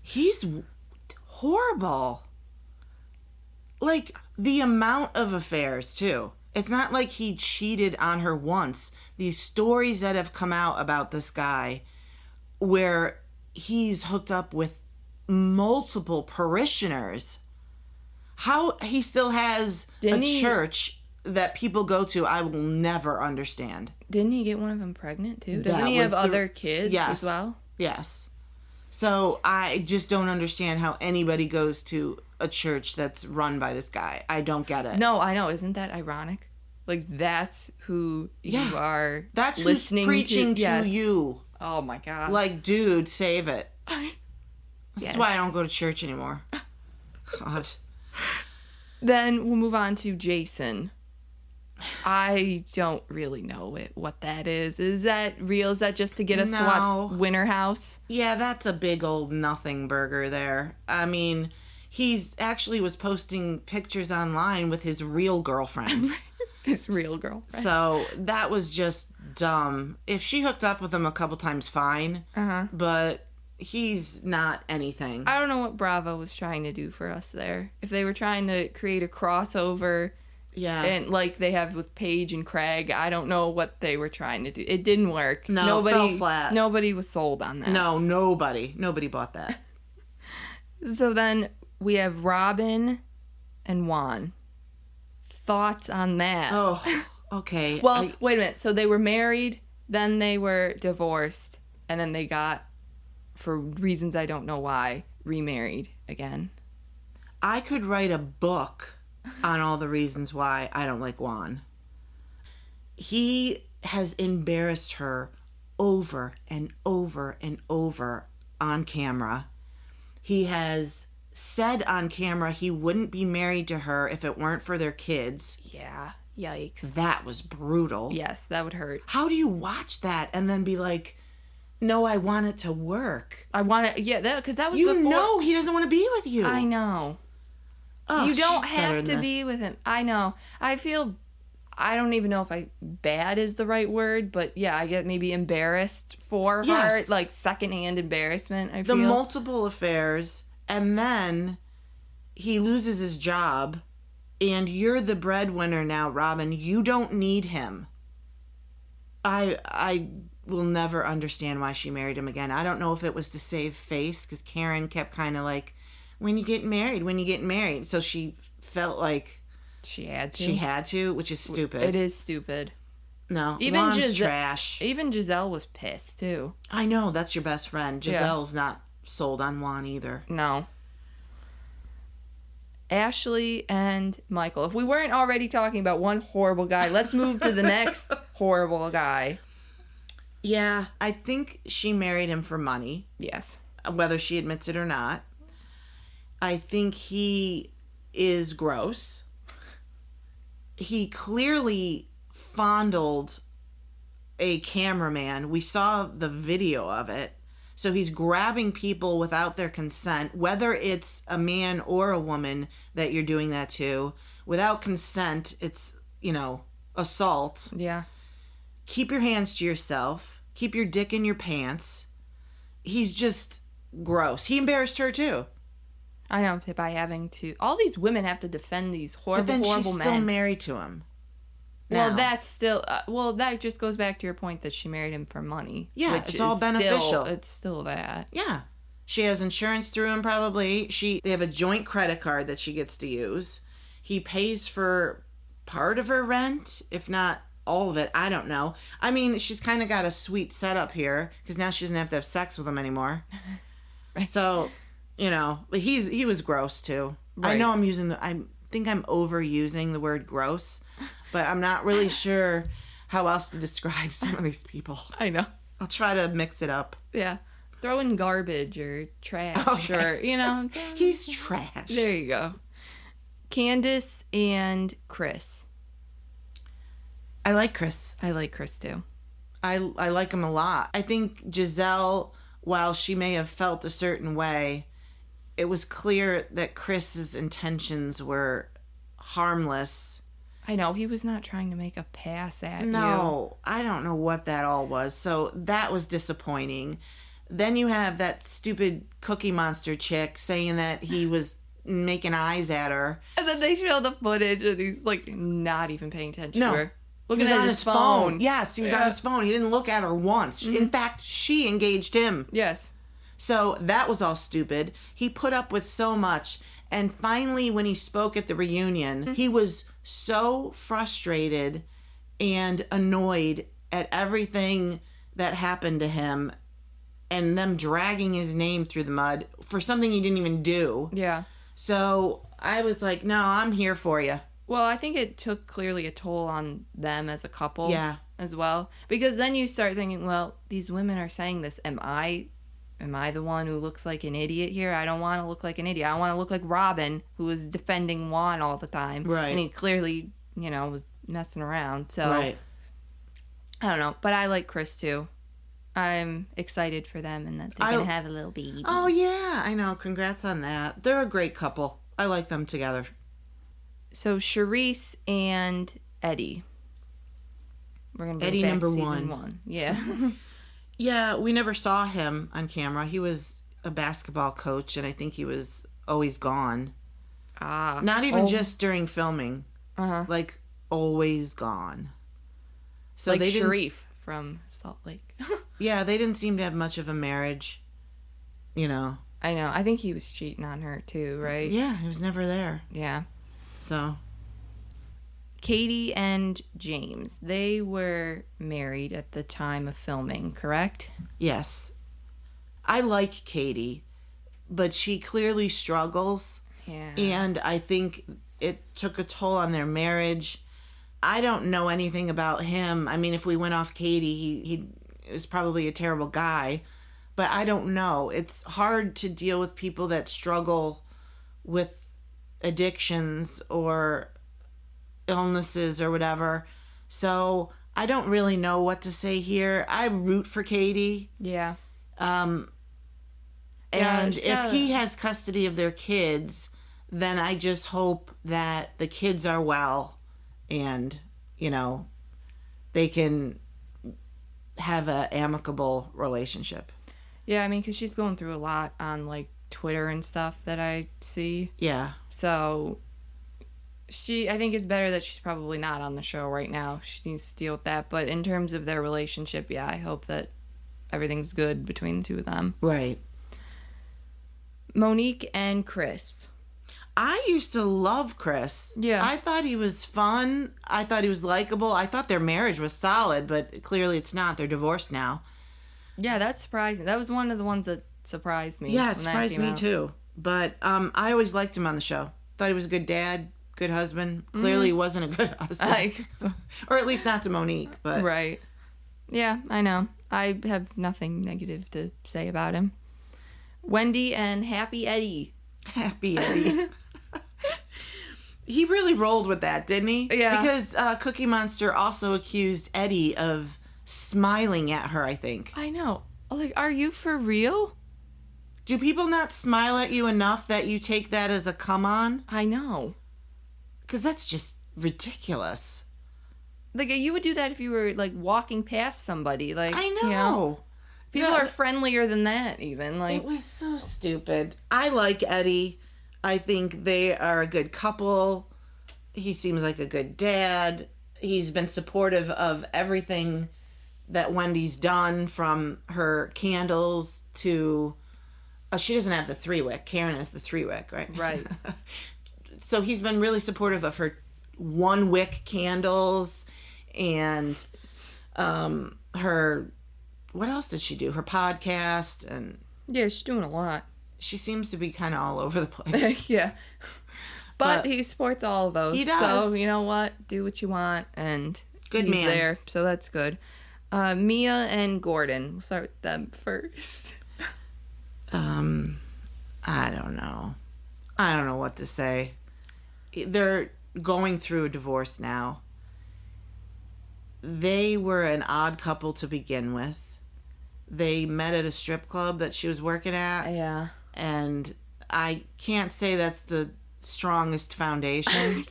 He's horrible. Like, the amount of affairs, too. It's not like he cheated on her once. These stories that have come out about this guy where he's hooked up with multiple parishioners. How he still has church that people go to, I will never understand. Didn't he get one of them pregnant, too? Doesn't he have other kids as well? Yes. So I just don't understand how anybody goes to a church that's run by this guy. I don't get it. No, I know. Isn't that ironic? Like, that's who you are that's listening who's preaching to you. Oh, my God. Like, dude, save it. That's why I don't go to church anymore. God. Then we'll move on to Jason. I don't really know what that is. Is that real? Is that just to get us to watch Winter House? Yeah, that's a big old nothing burger there. I mean, he's actually was posting pictures online with his real girlfriend. His real girlfriend. So that was just dumb. If she hooked up with him a couple times, fine. But he's not anything. I don't know what Bravo was trying to do for us there. If they were trying to create a crossover... Yeah. And like they have with Paige and Craig, I don't know what they were trying to do. It didn't work. No, it fell flat. Nobody was sold on that. No, nobody. Nobody bought that. So then we have Robin and Juan. Thoughts on that? Oh, okay. Well, wait a minute. So they were married, then they were divorced, and then they got, for reasons I don't know why, remarried again. I could write a book on all the reasons why I don't like Juan. He has embarrassed her over and over and over on camera. He has said on camera he wouldn't be married to her if it weren't for their kids. Yeah. Yikes. That was brutal. Yes, that would hurt. How do you watch that and then be like, no, I want it to work? I want to, yeah, because that was You before. know he doesn't want to be with you. I know. Oh, you don't she's better have to than be this. with him. I know. I don't even know if bad is the right word, but yeah, I get maybe embarrassed for her. Like secondhand embarrassment, I feel. The multiple affairs, and then he loses his job, and you're the breadwinner now, Robin. You don't need him. I will never understand why she married him again. I don't know if it was to save face, because Karen kept kind of like, when you get married. So she felt like she had to, which is stupid. It is stupid. No, even Juan's trash. Even Giselle was pissed too. I know, that's your best friend. Giselle's not sold on Juan either. No. Ashley and Michael. If we weren't already talking about one horrible guy, let's move to the next horrible guy. Yeah, I think she married him for money. Yes. Whether she admits it or not. I think he is gross. He clearly fondled a cameraman. We saw the video of it. So he's grabbing people without their consent, whether it's a man or a woman that you're doing that to. Without consent, it's, assault. Yeah. Keep your hands to yourself. Keep your dick in your pants. He's just gross. He embarrassed her too. I know, by having to... All these women have to defend these horrible, but then horrible she's men. still married to him. Well, now. that's still... that just goes back to your point that she married him for money. Yeah, which it's all beneficial. It's still that. Yeah. She has insurance through him probably. They have a joint credit card that she gets to use. He pays for part of her rent, if not all of it. I don't know. I mean, she's kind of got a sweet setup here because now she doesn't have to have sex with him anymore. Right. So... but he was gross too. Right. I know I think I'm overusing the word gross, but I'm not really sure how else to describe some of these people. I know. I'll try to mix it up. Yeah. Throw in garbage or trash or, He's trash. There you go. Candace and Chris. I like Chris. I like Chris too. I like him a lot. I think Giselle, while she may have felt a certain way, it was clear that Chris's intentions were harmless. I know, he was not trying to make a pass at you. No, I don't know what that all was. So that was disappointing. Then you have that stupid Cookie Monster chick saying that he was making eyes at her. And then they show the footage and he's like not even paying attention to her. Looking at his phone. Yes, he was on his phone. He didn't look at her once. Mm-hmm. In fact, she engaged him. Yes. So that was all stupid. He put up with so much. And finally, when he spoke at the reunion, he was so frustrated and annoyed at everything that happened to him and them dragging his name through the mud for something he didn't even do. Yeah. So I was like, no, I'm here for you. Well, I think it took clearly a toll on them as a couple. Yeah. As well. Because then you start thinking, well, these women are saying this. Am I the one who looks like an idiot here? I don't want to look like an idiot. I want to look like Robin, who was defending Juan all the time. Right. And he clearly, was messing around. So, right. I don't know. But I like Chris, too. I'm excited for them and that they're going to have a little baby. Oh, yeah. I know. Congrats on that. They're a great couple. I like them together. So, Charisse and Eddie. We're going to Eddie back number to season 1. 1. Yeah. Yeah, we never saw him on camera. He was a basketball coach, and I think he was always gone. Ah. Not even just during filming. Uh-huh. Like, always gone. So like they Sharif from Salt Lake. Yeah, they didn't seem to have much of a marriage. I know. I think he was cheating on her too, right? Yeah, he was never there. Yeah. So. Katie and James, they were married at the time of filming, correct? Yes. I like Katie, but she clearly struggles. Yeah. And I think it took a toll on their marriage. I don't know anything about him. I mean, if we went off Katie, he was probably a terrible guy. But I don't know. It's hard to deal with people that struggle with addictions or illnesses or whatever. So I don't really know what to say here. I root for Katie. Yeah. And if he has custody of their kids, then I just hope that the kids are well and, you know, they can have an amicable relationship. Yeah, I mean, because she's going through a lot on, like, Twitter and stuff that I see. Yeah. So, I think it's better that she's probably not on the show right now. She needs to deal with that. But in terms of their relationship, yeah, I hope that everything's good between the two of them. Right. Monique and Chris. I used to love Chris. Yeah. I thought he was fun. I thought he was likable. I thought their marriage was solid, but clearly it's not. They're divorced now. Yeah, that surprised me. That was one of the ones that surprised me. Yeah, it surprised me too. But I always liked him on the show. Thought he was a good dad, good husband. Clearly he wasn't a good husband. Or at least not to Monique. But right. Yeah, I know. I have nothing negative to say about him. Wendy and Happy Eddie. Happy Eddie. He really rolled with that, didn't he? Yeah. Because Cookie Monster also accused Eddie of smiling at her, I think. I know. Like, are you for real? Do people not smile at you enough that you take that as a come on? I know. Because that's just ridiculous. Like, you would do that if you were, like, walking past somebody. Like, I know. You know, people are friendlier than that, even. Like, it was so stupid. I like Eddie. I think they are a good couple. He seems like a good dad. He's been supportive of everything that Wendy's done, from her candles to... she doesn't have the 3-wick. Karen has the 3-wick, right? Right. So he's been really supportive of her 1-wick candles and her... What else did she do? Her podcast and... Yeah, she's doing a lot. She seems to be kind of all over the place. Yeah. But he supports all of those. He does. So, you know what? Do what you want, and good he's man. There, so that's good. Mia and Gordon. We'll start with them first. I don't know. I don't know what to say. They're going through a divorce now. They were an odd couple to begin with. They met at a strip club that she was working at. Yeah. And I can't say that's the strongest foundation.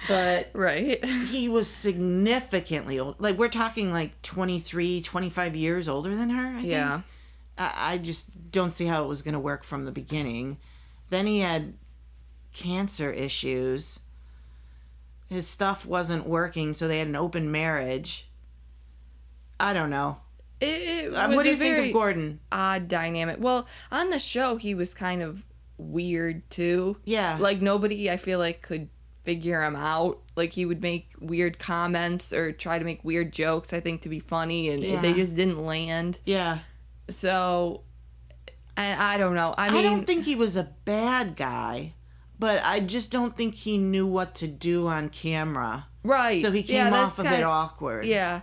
But right. He was significantly old. Like, we're talking like 23, 25 years older than her, I think. Yeah. I just don't see how it was going to work from the beginning. Then he had cancer issues. His stuff wasn't working, so they had an open marriage. I don't know. What do you think of Gordon? Odd dynamic. Well, on the show, he was kind of weird, too. Yeah. Like, nobody, I feel like, could figure him out. Like, he would make weird comments or try to make weird jokes, I think, to be funny, and they just didn't land. Yeah. So, I don't know. I mean, I don't think he was a bad guy, but I just don't think he knew what to do on camera. Right. So he came off a bit awkward. Yeah.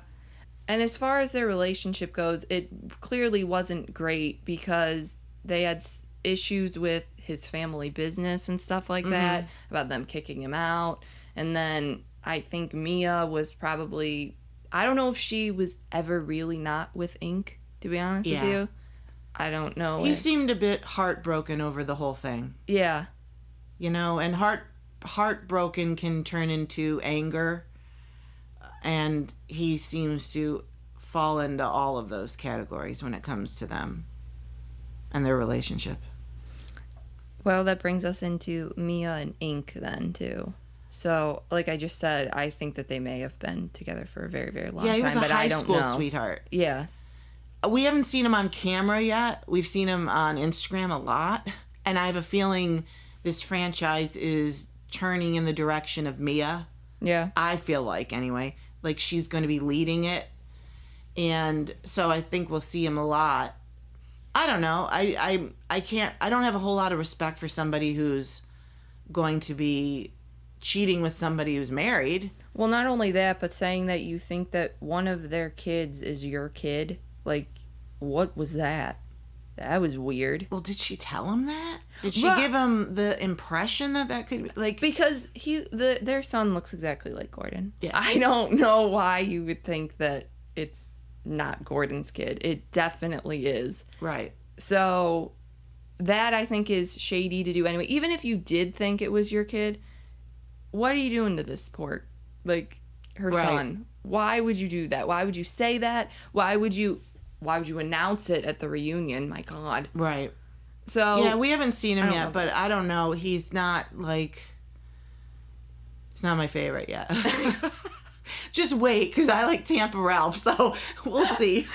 And as far as their relationship goes, it clearly wasn't great because they had issues with his family business and stuff like that, about them kicking him out. And then I think Mia was probably... I don't know if she was ever really not with Ink, to be honest with you. I don't know. He seemed a bit heartbroken over the whole thing. Yeah. You know, and heartbroken can turn into anger. And he seems to fall into all of those categories when it comes to them and their relationship. Well, that brings us into Mia and Ink then, too. So, like I just said, I think that they may have been together for a very, very long time. Yeah, he was a but high I don't school know. sweetheart. Yeah. we haven't seen him on camera yet. We've seen him on Instagram a lot. And I have a feeling this franchise is turning in the direction of Mia. Yeah. I feel like, anyway. Like, she's going to be leading it. And so I think we'll see him a lot. I don't know. I don't have a whole lot of respect for somebody who's going to be cheating with somebody who's married. Well, not only that, but saying that you think that one of their kids is your kid. Like, what was that? That was weird. Well, did she tell him that? Did she give him the impression that could be, like... Because their son looks exactly like Gordon. Yes. I don't know why you would think that it's not Gordon's kid. It definitely is. Right. So that, I think, is shady to do anyway. Even if you did think it was your kid, what are you doing to this poor, like, her son? Why would you do that? Why would you say that? Why would you announce it at the reunion? My God. Right. So yeah, we haven't seen him yet, but I don't know. He's not my favorite yet. Just wait, because I like Tampa Ralph, so we'll see.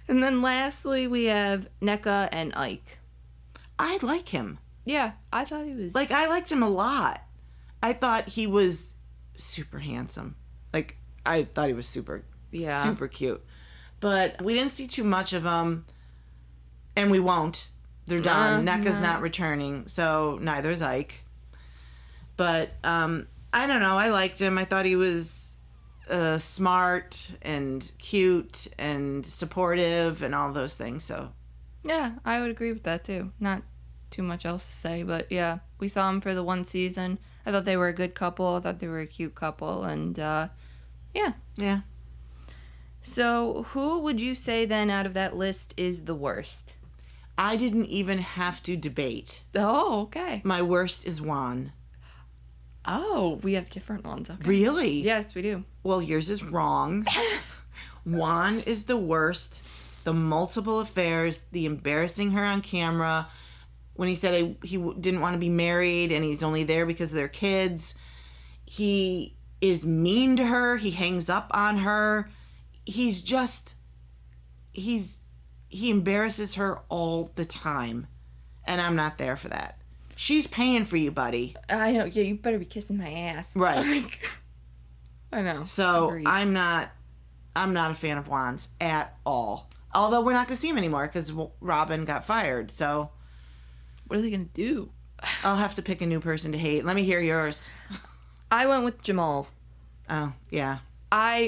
And then lastly, we have Nneka and Ike. I like him. Yeah, I thought he was... Like, I liked him a lot. I thought he was super handsome. Like, I thought he was super cute. But we didn't see too much of him, and we won't. They're done. Nneka's not returning, so neither is Ike. But I don't know. I liked him. I thought he was smart and cute and supportive and all those things. So yeah, I would agree with that too. Not too much else to say, but yeah, we saw them for the one season. I thought they were a good couple. I thought they were a cute couple, and yeah. So who would you say then out of that list is the worst? I didn't even have to debate. Oh, okay. My worst is Juan. Oh, we have different ones. Okay. Really? Yes, we do. Well, yours is wrong. Juan is the worst. The multiple affairs, the embarrassing her on camera. When he said he didn't want to be married and he's only there because of their kids. He is mean to her. He hangs up on her. He embarrasses her all the time. And I'm not there for that. She's paying for you, buddy. I know. Yeah, you better be kissing my ass. Right. I know. So Agreed. I'm not a fan of Juan's at all. Although we're not going to see him anymore because Robin got fired. So what are they going to do? I'll have to pick a new person to hate. Let me hear yours. I went with Jamal. Oh, yeah.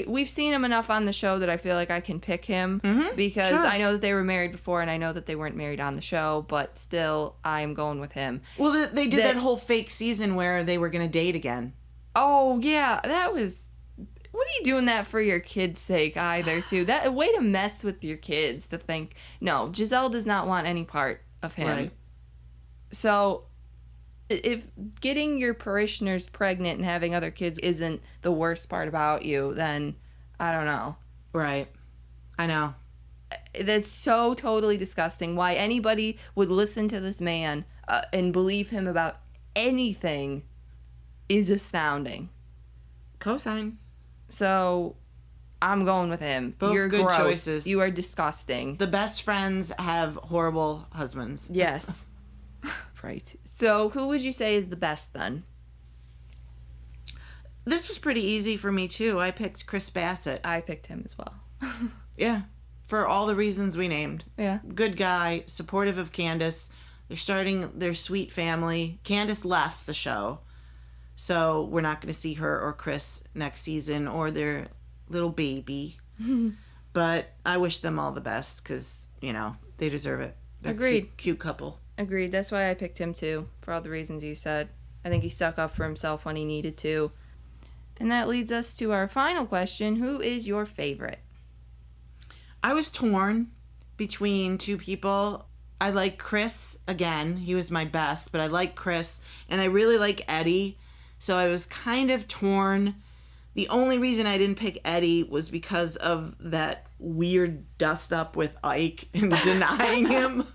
We've seen him enough on the show that I feel like I can pick him because sure. I know that they were married before and I know that they weren't married on the show, but still I'm going with him. Well, they did that whole fake season where they were going to date again. Oh, yeah. That was... What are you doing that for your kids' sake either, too? That a way to mess with your kids to think, no, Giselle does not want any part of him. Right. So... if getting your parishioners pregnant and having other kids isn't the worst part about you, then I don't know. Right. I know. That's so totally disgusting. Why anybody would listen to this man and believe him about anything is astounding. Cosign. So I'm going with him. Both You're good gross. choices. You are disgusting. The best friends have horrible husbands. Yes. Right. So who would you say is the best then? This was pretty easy for me too. I picked Chris Bassett. I picked him as well. Yeah. For all the reasons we named. Yeah. Good guy, supportive of Candace. They're starting their sweet family. Candace left the show. So we're not going to see her or Chris next season or their little baby. But I wish them all the best because, they deserve it. They're Agreed. Cute couple. Agreed. That's why I picked him too, for all the reasons you said. I think he stuck up for himself when he needed to. And that leads us to our final question. Who is your favorite? I was torn between two people. I like Chris again. He was my best, but I like Chris. And I really like Eddie. So I was kind of torn. The only reason I didn't pick Eddie was because of that weird dust up with Ike and denying him.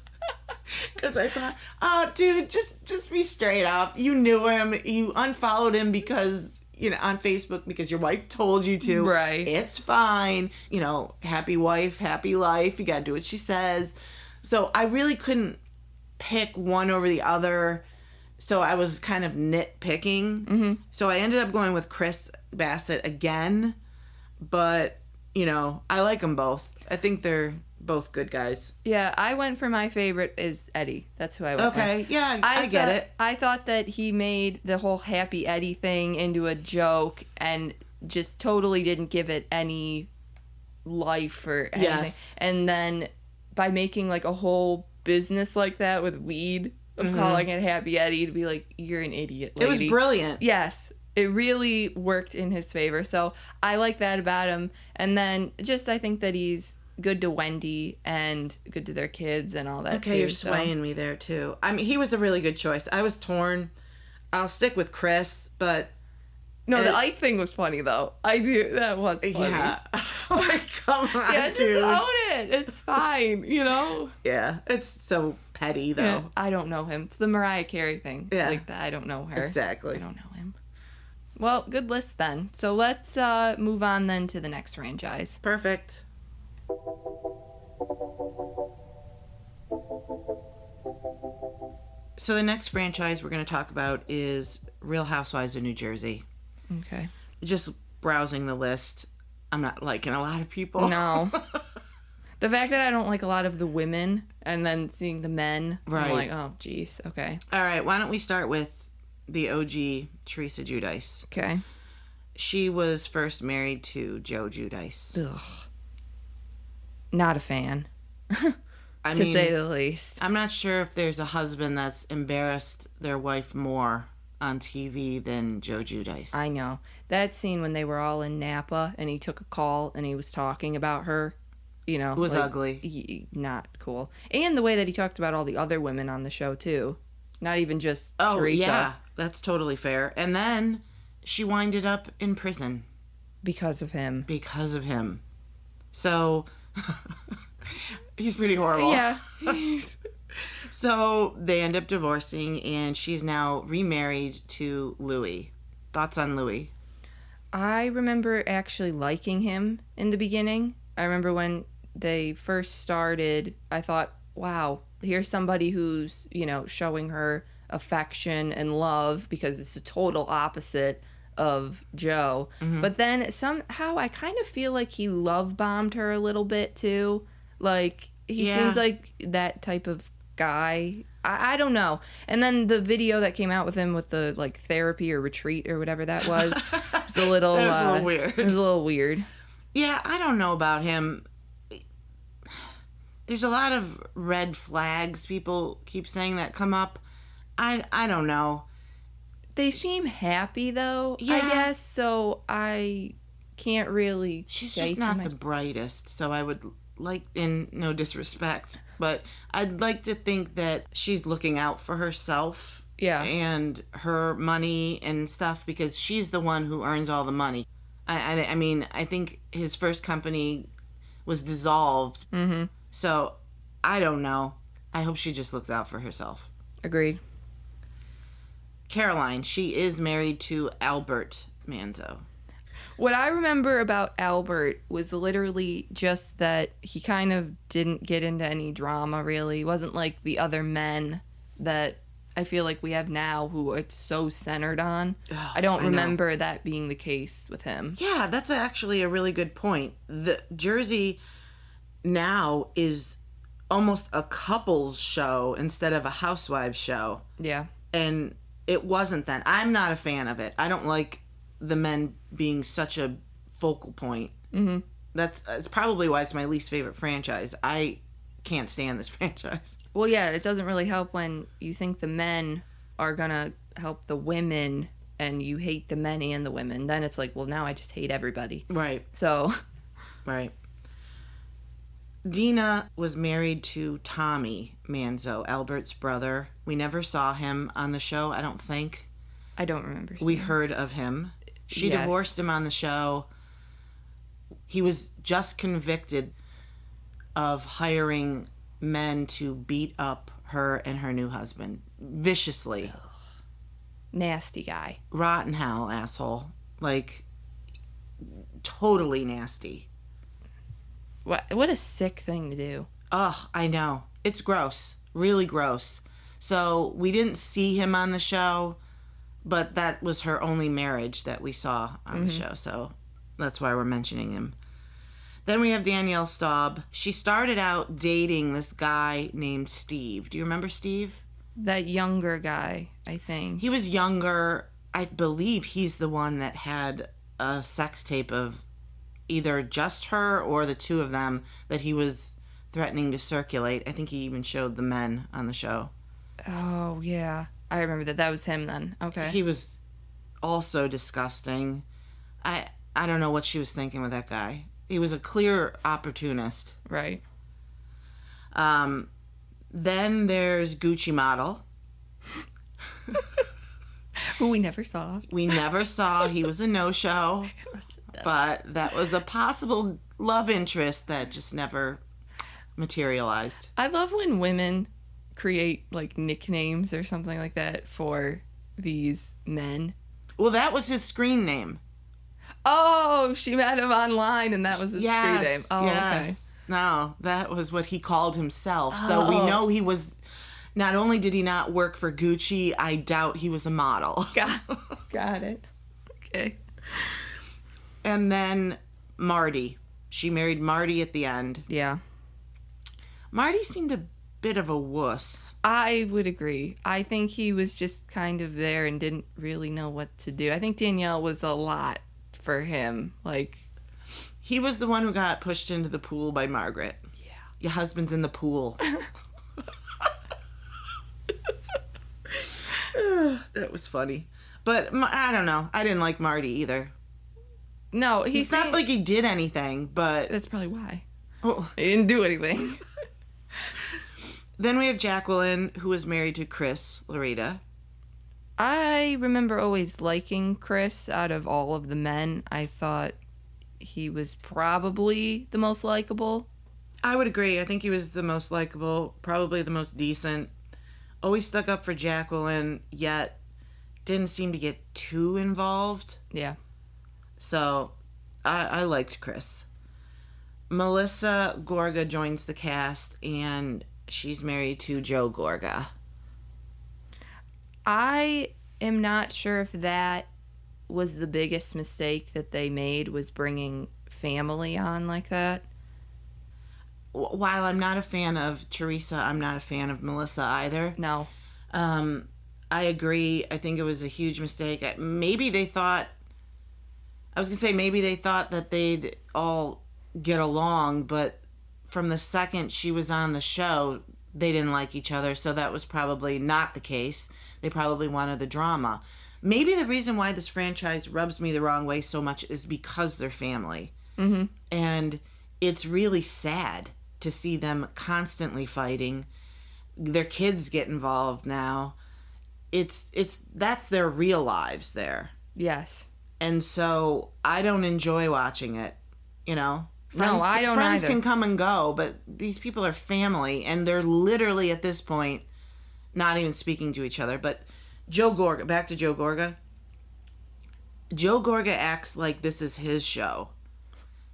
Because I thought, oh, dude, just be straight up. You knew him. You unfollowed him because on Facebook because your wife told you to. Right. It's fine. Happy wife, happy life. You got to do what she says. So I really couldn't pick one over the other. So I was kind of nitpicking. Mm-hmm. So I ended up going with Chris Bassett again. But, I like them both. I think they're both good guys. Yeah, I went for my favorite is Eddie. That's who I went with. Okay, yeah, I get it. I thought that he made the whole Happy Eddie thing into a joke and just totally didn't give it any life or anything. Yes. And then by making like a whole business like that with weed, of calling it Happy Eddie, to be like, you're an idiot, lady. It was brilliant. Yes. It really worked in his favor. So I like that about him. And then just I think that he's good to Wendy and good to their kids and all that. Okay, you're swaying me there too. I mean, he was a really good choice. I was torn. I'll stick with Chris, but... No, the Ike thing was funny, though. I do. That was funny. Yeah. Like, come on, yeah, dude. Just own it. It's fine, Yeah, it's so petty, though. Yeah, I don't know him. It's the Mariah Carey thing. Yeah. Like, I don't know her. Exactly. I don't know him. Well, good list, then. So let's move on, then, to the next franchise. Perfect. So the next franchise we're going to talk about is Real Housewives of New Jersey. Okay. Just browsing the list, I'm not liking a lot of people. No. The fact that I don't like a lot of the women and then seeing the men, right. I'm like, oh, geez, okay. All right, why don't we start with the OG Teresa Giudice. Okay. She was first married to Joe Giudice. Ugh. Not a fan. To say the least. I'm not sure if there's a husband that's embarrassed their wife more on TV than Joe Giudice. I know. That scene when they were all in Napa and he took a call and he was talking about her, it was like, ugly. Not cool. And the way that he talked about all the other women on the show, too. Not even just Teresa. Oh, yeah. That's totally fair. And then she winded up in prison. Because of him. Because of him. So... He's pretty horrible. Yeah. So they end up divorcing, and she's now remarried to Louie. Thoughts on Louie? I remember actually liking him in the beginning. I remember when they first started, I thought, wow, here's somebody who's, showing her affection and love, because it's a total opposite of Joe. Mm-hmm. But then somehow I kind of feel like he love bombed her a little bit too. Like, he seems like that type of guy. I don't know. And then the video that came out with him with the, like, therapy or retreat or whatever that was, was a little... that was a little weird. It was a little weird. Yeah, I don't know about him. There's a lot of red flags people keep saying that come up. I don't know. They seem happy, though, yeah. I guess, so I can't really She's just not the brightest, so I would... like, in no disrespect, but I'd like to think that she's looking out for herself and her money and stuff, because she's the one who earns all the money. I mean, I think his first company was dissolved, so I don't know. I hope she just looks out for herself. Agreed. Caroline, she is married to Albert Manzo. What I remember about Albert was literally just that he kind of didn't get into any drama, really. He wasn't like the other men that I feel like we have now who it's so centered on. Oh, I don't remember that being the case with him. Yeah, that's actually a really good point. The Jersey now is almost a couples show instead of a housewives show. Yeah. And it wasn't then. I'm not a fan of it. I don't like the men being such a focal point. Mm-hmm. That's probably why it's my least favorite franchise. I can't stand this franchise. Well, yeah, it doesn't really help when you think the men are gonna help the women and you hate the men and the women. Then it's like, well, now I just hate everybody. Right. So. Right. Dina was married to Tommy Manzo, Albert's brother. We never saw him on the show, I don't think. I don't remember. We heard of him. She divorced him on the show. He was just convicted of hiring men to beat up her and her new husband viciously. Ugh. Nasty guy. Rotten hell, asshole. Like, totally nasty. What a sick thing to do. Ugh, I know. It's gross. Really gross. So we didn't see him on the show, but that was her only marriage that we saw on the show. So that's why we're mentioning him. Then we have Danielle Staub. She started out dating this guy named Steve. Do you remember Steve? That younger guy, I think. He was younger. I believe he's the one that had a sex tape of either just her or the two of them that he was threatening to circulate. I think he even showed the men on the show. Oh, yeah. I remember that. That was him then. Okay. He was also disgusting. I don't know what she was thinking with that guy. He was a clear opportunist. Right. Then there's Gucci Model. Who we never saw. We never saw. He was a no-show. But that was a possible love interest that just never materialized. I love when women create, like, nicknames or something like that for these men. Well, that was his screen name. Oh, she met him online and that was his screen name. Oh, yes. okay. No, that was what he called himself. So we know he was... Not only did he not work for Gucci, I doubt he was a model. Got it. Okay. And then Marty. She married Marty at the end. Yeah. Marty seemed a bit of a wuss. I would agree. I think he was just kind of there and didn't really know what to do. I think Danielle was a lot for him. Like, he was the one who got pushed into the pool by Margaret. Yeah. Your husband's in the pool. That was funny. But I don't know. I didn't like Marty either. No, It's not like he did anything, but... That's probably why. Oh. He didn't do anything. Then we have Jacqueline, who was married to Chris Loretta. I remember always liking Chris out of all of the men. I thought he was probably the most likable. I would agree. I think he was the most likable, probably the most decent. Always stuck up for Jacqueline, yet didn't seem to get too involved. Yeah. So, I liked Chris. Melissa Gorga joins the cast, and she's married to Joe Gorga. I am not sure if that was the biggest mistake that they made, was bringing family on like that. While I'm not a fan of Teresa, I'm not a fan of Melissa either. No. I agree. I think it was a huge mistake. Maybe they thought that they'd all get along, but from the second she was on the show, they didn't like each other, so that was probably not the case. They probably wanted the drama. Maybe the reason why this franchise rubs me the wrong way so much is because they're family. Mm-hmm. And it's really sad to see them constantly fighting. Their kids get involved now. That's their real lives there. Yes. And so I don't enjoy watching it, you know. I don't Friends either. can come and go, but these people are family, and they're literally at this point not even speaking to each other. But Joe Gorga, back to Joe Gorga. Joe Gorga acts like this is his show.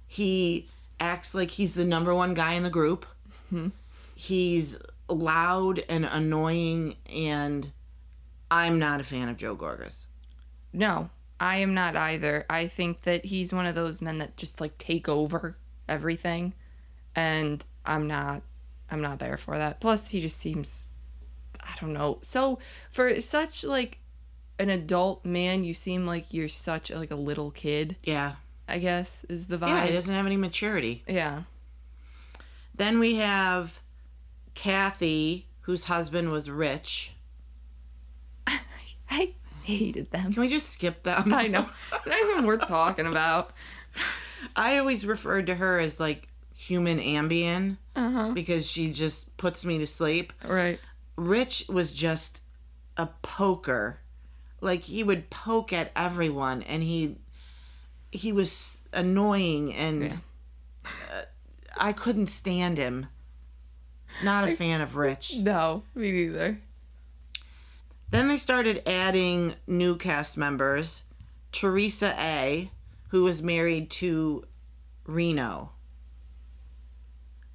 He acts like he's the number one guy in the group. Mm-hmm. He's loud and annoying, and I'm not a fan of Joe Gorga's. No, I am not either. I think that he's one of those men that just, like, take over everything, and I'm not there for that. Plus, he just seems, I don't know. So, for such, like, an adult man, you seem like you're such, like, a little kid. Yeah. I guess, is the vibe. Yeah, he doesn't have any maturity. Yeah. Then we have Kathy, whose husband was rich. I hated them. Can we just skip them? I know. Not even worth talking about. I always referred to her as, like, human Ambien. Uh-huh. Because she just puts me to sleep. Right. Rich was just a poker. Like, he would poke at everyone, and he was annoying, and I couldn't stand him. Not a fan of Rich. No, me neither. Then they started adding new cast members. Teresa A., who was married to Reno.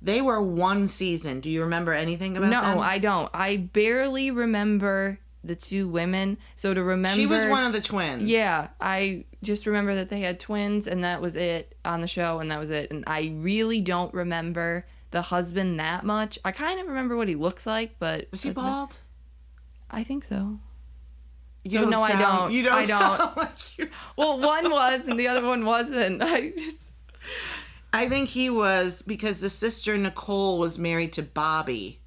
They were one season. Do you remember anything about them? No, I don't. I barely remember the two women. So to remember... She was one of the twins. Yeah, I just remember that they had twins, and that was it on the show, and that was it. And I really don't remember the husband that much. I kind of remember what he looks like, but... Was he bald? I think so. You don't I don't. You don't I sound don't. like you. Well, one was, and the other one wasn't. I think he was, because the sister Nicole was married to Bobby.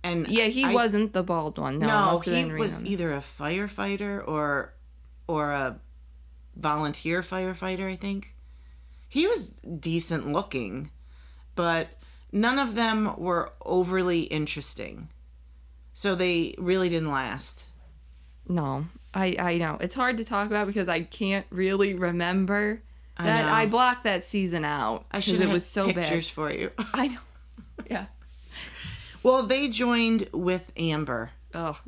And yeah, he wasn't the bald one. No, he was either a firefighter or a volunteer firefighter, I think. He was decent looking, but none of them were overly interesting. So they really didn't last. No, I know. It's hard to talk about because I can't really remember that. I blocked that season out because it was so bad. Pictures for you. I know. Yeah. Well, they joined with Amber. Oh,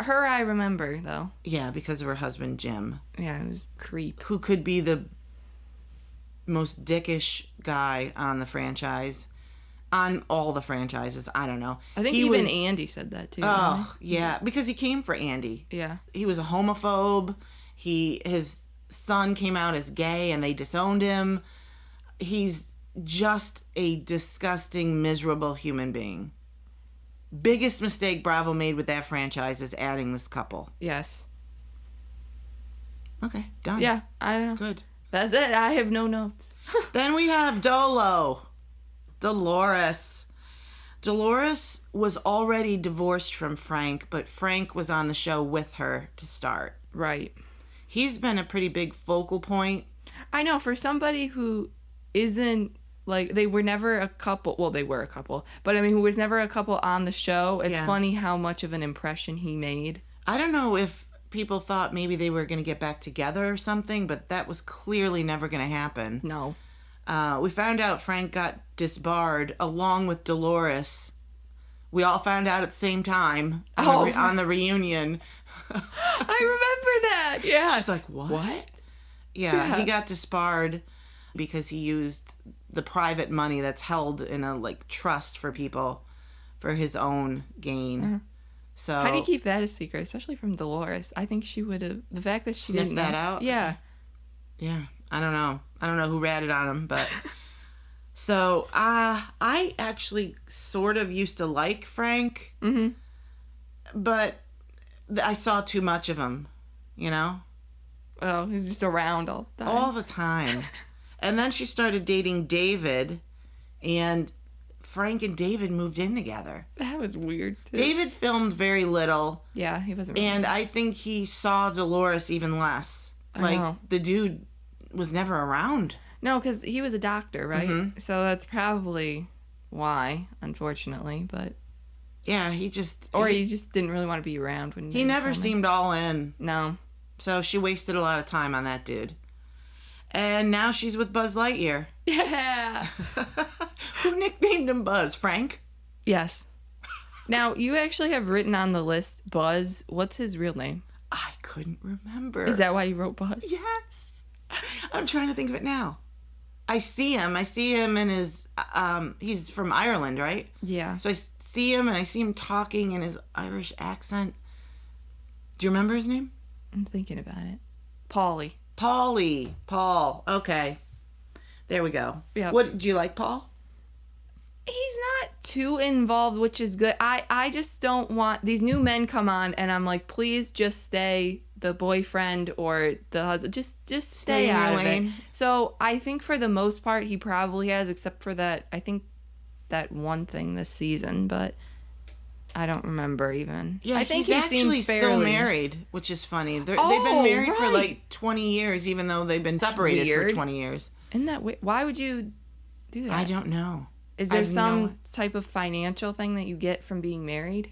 her I remember, though. Yeah, because of her husband, Jim. Yeah, it was creep. Who could be the most dickish guy on the franchise. On all the franchises. I don't know. I think even Andy said that, too. Oh, yeah. Because he came for Andy. Yeah. He was a homophobe. His son came out as gay, and they disowned him. He's just a disgusting, miserable human being. Biggest mistake Bravo made with that franchise is adding this couple. Yes. Okay, done. Yeah, I don't know. Good. That's it. I have no notes. Then we have Dolores. Dolores was already divorced from Frank, but Frank was on the show with her to start. Right. He's been a pretty big focal point. I know, for somebody who isn't, like, they were never a couple. Well, they were a couple. But, I mean, who was never a couple on the show. It's funny how much of an impression he made. I don't know if people thought maybe they were going to get back together or something, but that was clearly never going to happen. No. We found out Frank got disbarred along with Dolores. We all found out at the same time on the reunion. I remember that. Yeah. She's like, what? Yeah, he got disbarred because he used the private money that's held in a trust for people for his own gain. Uh-huh. So how do you keep that a secret, especially from Dolores? I think she would have, the fact that she sniffed that out. Yeah. I don't know who ratted on him, but so I actually sort of used to like Frank, but I saw too much of him, you know. Oh, he's just around all the time. All the time. And then she started dating David, and Frank and David moved in together. That was weird, too. David filmed very little. Yeah, he wasn't really And I think he saw Dolores even less. The dude was never around. No, because he was a doctor, right? Mm-hmm. So that's probably why, unfortunately, but... Yeah, he just didn't really want to be around when he never seemed all in. No. So she wasted a lot of time on that dude. And now she's with Buzz Lightyear. Yeah. Who nicknamed him Buzz? Frank? Yes. Now, you actually have written on the list Buzz. What's his real name? I couldn't remember. Is that why you wrote Buzz? Yes. I'm trying to think of it now. I see him in his, he's from Ireland, right? Yeah. So I see him and I see him talking in his Irish accent. Do you remember his name? I'm thinking about it. Paulie. Paul. Okay. There we go. Yeah. What, do you like Paul? He's not too involved, which is good. I just don't want these new men come on and I'm like, please just stay the boyfriend or the husband. Just stay out of it. So I think for the most part he probably has, except for that, I think that one thing this season, but I don't remember even. Yeah, I think he's actually still married, which is funny. They've been married for 20 years, even though they've been separated for 20 years. Isn't that weird? Why would you do that? I don't know. Is there some type of financial thing that you get from being married?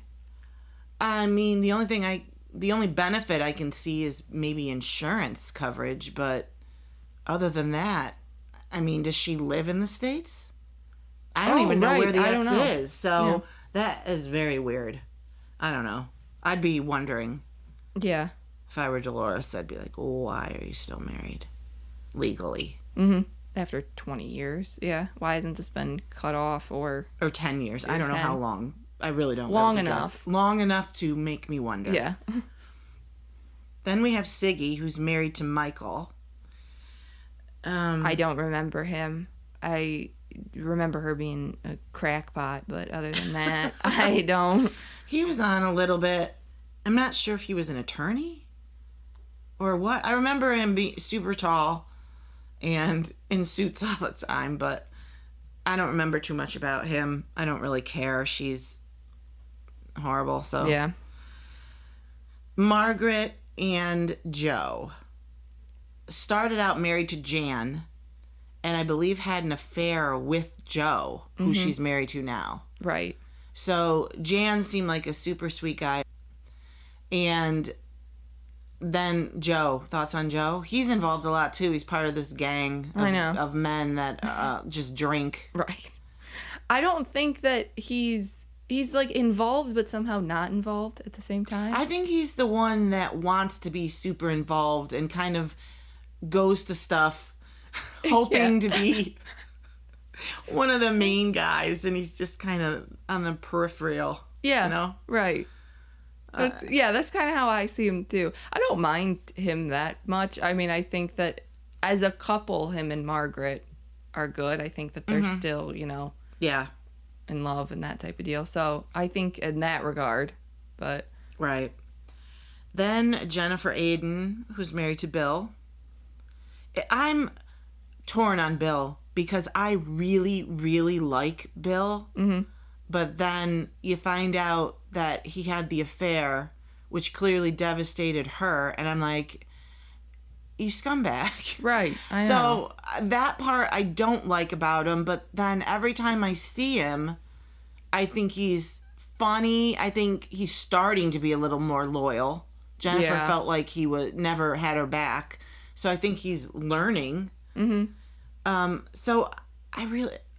I mean, the only benefit I can see is maybe insurance coverage, but other than that, I mean, does she live in the States? I don't even know where the ex is, so that is very weird. I don't know. I'd be wondering. Yeah. If I were Dolores, I'd be like, why are you still married? Legally. Mm-hmm. After 20 years. Yeah. Why hasn't this been cut off or 10 years. I don't know how long. I really don't. Long enough. Long enough to make me wonder. Yeah. Then we have Siggy, who's married to Michael. I don't remember him. I remember her being a crackpot, but other than that, I don't. He was on a little bit. I'm not sure if he was an attorney or what. I remember him being super tall and in suits all the time, but I don't remember too much about him. I don't really care. She's horrible, so. Yeah. Margaret and Joe started out married to Jan, and I believe had an affair with Joe, who she's married to now. Right. So Jan seemed like a super sweet guy. And then Joe, thoughts on Joe? He's involved a lot too. He's part of this gang of men that just drink. Right. I don't think that he's like involved but somehow not involved at the same time. I think he's the one that wants to be super involved and kind of goes to stuff hoping to be one of the main guys, and he's just kind of on the peripheral. Yeah. You know? Right. That's kind of how I see him too. I don't mind him that much. I mean, I think that as a couple, him and Margaret are good. I think that they're still, Yeah. in love and that type of deal. So I think in that regard, but. Right. Then Jennifer Aiden, who's married to Bill. I'm torn on Bill because I really, really like Bill. Mm-hmm. But then you find out that he had the affair, which clearly devastated her. And I'm like, you scumbag. Right. I know. So that part I don't like about him. But then every time I see him, I think he's funny. I think he's starting to be a little more loyal. Jennifer felt like he never had her back. So I think he's learning. Mm-hmm. So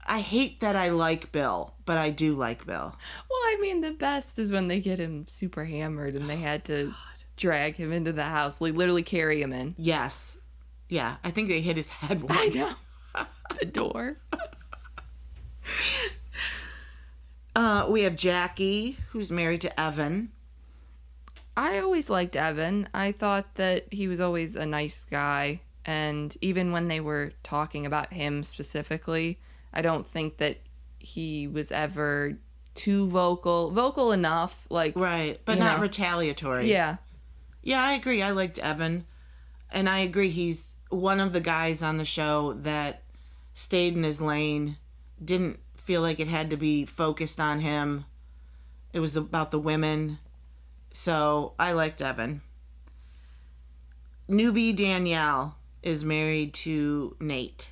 I hate that I like Bill, but I do like Bill. Well, I mean, the best is when they get him super hammered and they had to drag him into the house, like literally carry him in. Yes. Yeah, I think they hit his head once. I know. The door. We have Jackie, who's married to Evan. I always liked Evan. I thought that he was always a nice guy. And even when they were talking about him specifically, I don't think that he was ever too vocal enough, like, right, but not retaliatory. Yeah. Yeah, I agree. I liked Evan, and I agree he's one of the guys on the show that stayed in his lane, didn't feel like it had to be focused on him. It was about the women. So I liked Evan. Newbie Danielle is married to Nate.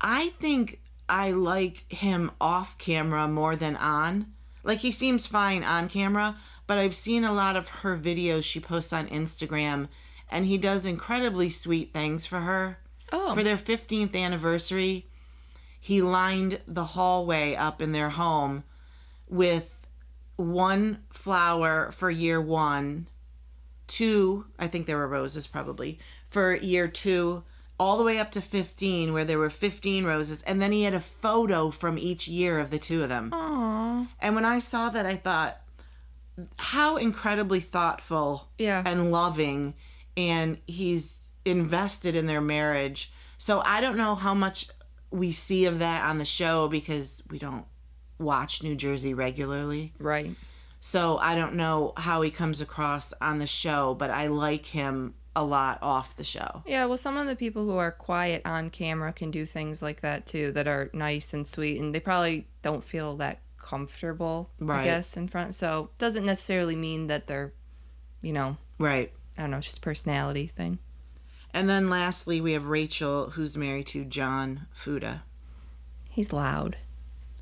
I think I like him off camera more than on. Like, he seems fine on camera, but I've seen a lot of her videos she posts on Instagram, and he does incredibly sweet things for her. Oh. For their 15th anniversary, he lined the hallway up in their home with one flower for year one, two, I think there were roses probably, for year two, all the way up to 15, where there were 15 roses, and then he had a photo from each year of the two of them. Aww. And when I saw that, I thought, how incredibly thoughtful and loving, and he's invested in their marriage. So I don't know how much we see of that on the show because we don't watch New Jersey regularly. Right. So I don't know how he comes across on the show, but I like him a lot off the show. Yeah, well, some of the people who are quiet on camera can do things like that too, that are nice and sweet, and they probably don't feel that comfortable, right, I guess, in front. So doesn't necessarily mean that they're, right. I don't know, just a personality thing. And then lastly, we have Rachel, who's married to John Fuda. He's loud.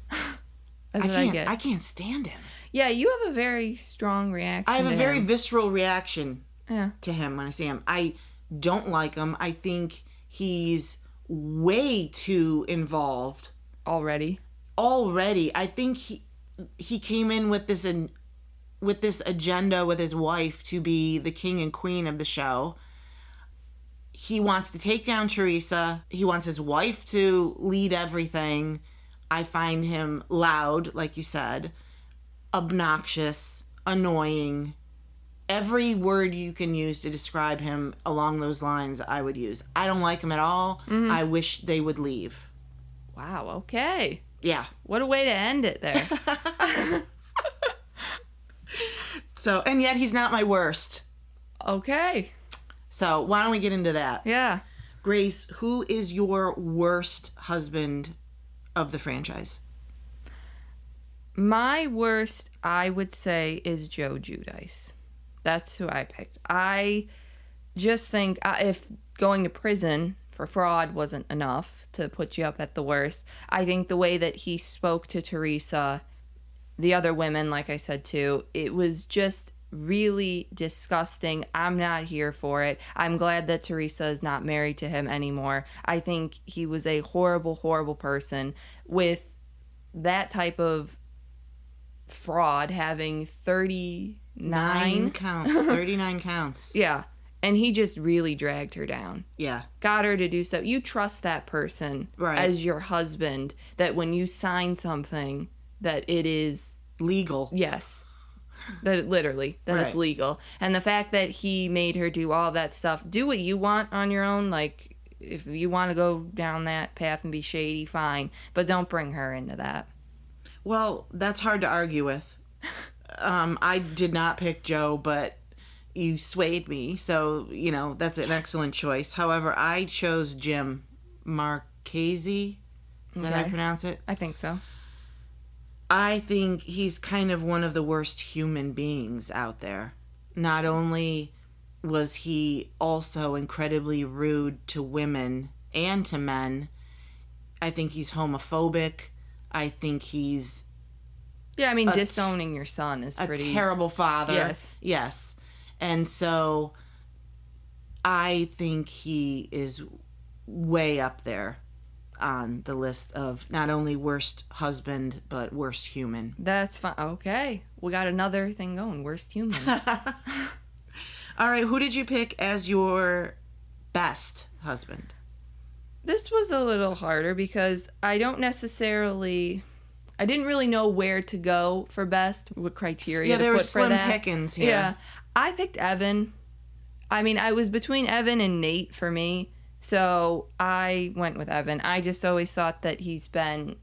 That's what I get. I can't stand him. Yeah, you have a very strong reaction. I have a very him. visceral reaction Yeah. to him when I see him. I don't like him. I think he's way too involved. Already. I think he came in with this with this agenda with his wife to be the king and queen of the show. He wants to take down Teresa. He wants his wife to lead everything. I find him loud, like you said, obnoxious, annoying. Every word you can use to describe him along those lines, I would use. I don't like him at all. Mm-hmm. I wish they would leave. Wow, okay. Yeah. What a way to end it there. So, and yet he's not my worst. Okay. So, why don't we get into that? Yeah. Grace, who is your worst husband of the franchise? My worst, I would say, is Joe Giudice. That's who I picked. I just think if going to prison for fraud wasn't enough to put you up at the worst, I think the way that he spoke to Teresa, the other women, like I said too, it was just really disgusting. I'm not here for it. I'm glad that Teresa is not married to him anymore. I think he was a horrible, horrible person with that type of fraud, having 39 counts. Yeah. And he just really dragged her down. Yeah. Got her to do so. You trust that person as your husband, that when you sign something that it is legal. Yes. That it literally, that it's legal. And the fact that he made her do all that stuff, do what you want on your own. Like, if you want to go down that path and be shady, fine. But don't bring her into that. Well, that's hard to argue with. I did not pick Joe, but you swayed me. So, that's an excellent choice. However, I chose Jim Marchese. Is that how you pronounce it? I think so. I think he's kind of one of the worst human beings out there. Not only was he also incredibly rude to women and to men, I think he's homophobic. I think he's... Yeah, I mean, disowning your son is pretty... A terrible father. Yes. Yes. And so I think he is way up there on the list of not only worst husband, but worst human. That's fine. Okay. We got another thing going. Worst human. All right. Who did you pick as your best husband? This was a little harder because I didn't really know where to go for best, what criteria to put for that. Yeah, there were slim pickings here. Yeah. I picked Evan. I mean, I was between Evan and Nate for me. So I went with Evan. I just always thought that he's been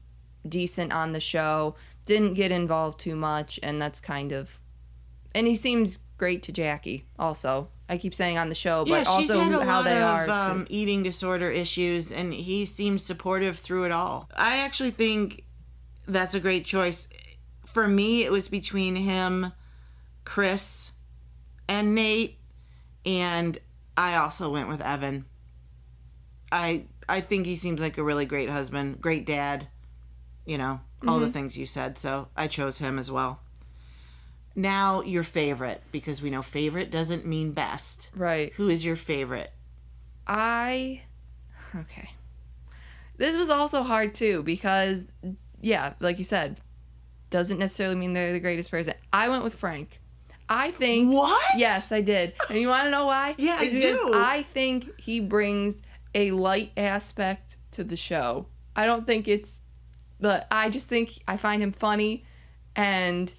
decent on the show, didn't get involved too much, and that's kind of... And he seems great to Jackie also. I keep saying on the show, but also how they are. She's had a lot of eating disorder issues, and he seems supportive through it all. I actually think that's a great choice. For me, it was between him, Chris, and Nate, and I also went with Evan. I think he seems like a really great husband, great dad, all the things you said. So I chose him as well. Now, your favorite, because we know favorite doesn't mean best. Right. Who is your favorite? Okay. This was also hard, too, because, yeah, like you said, doesn't necessarily mean they're the greatest person. I went with Frank. I think... What? Yes, I did. And you want to know why? Yeah, I do. I think he brings a light aspect to the show. I don't think it's... But I just think I find him funny, and...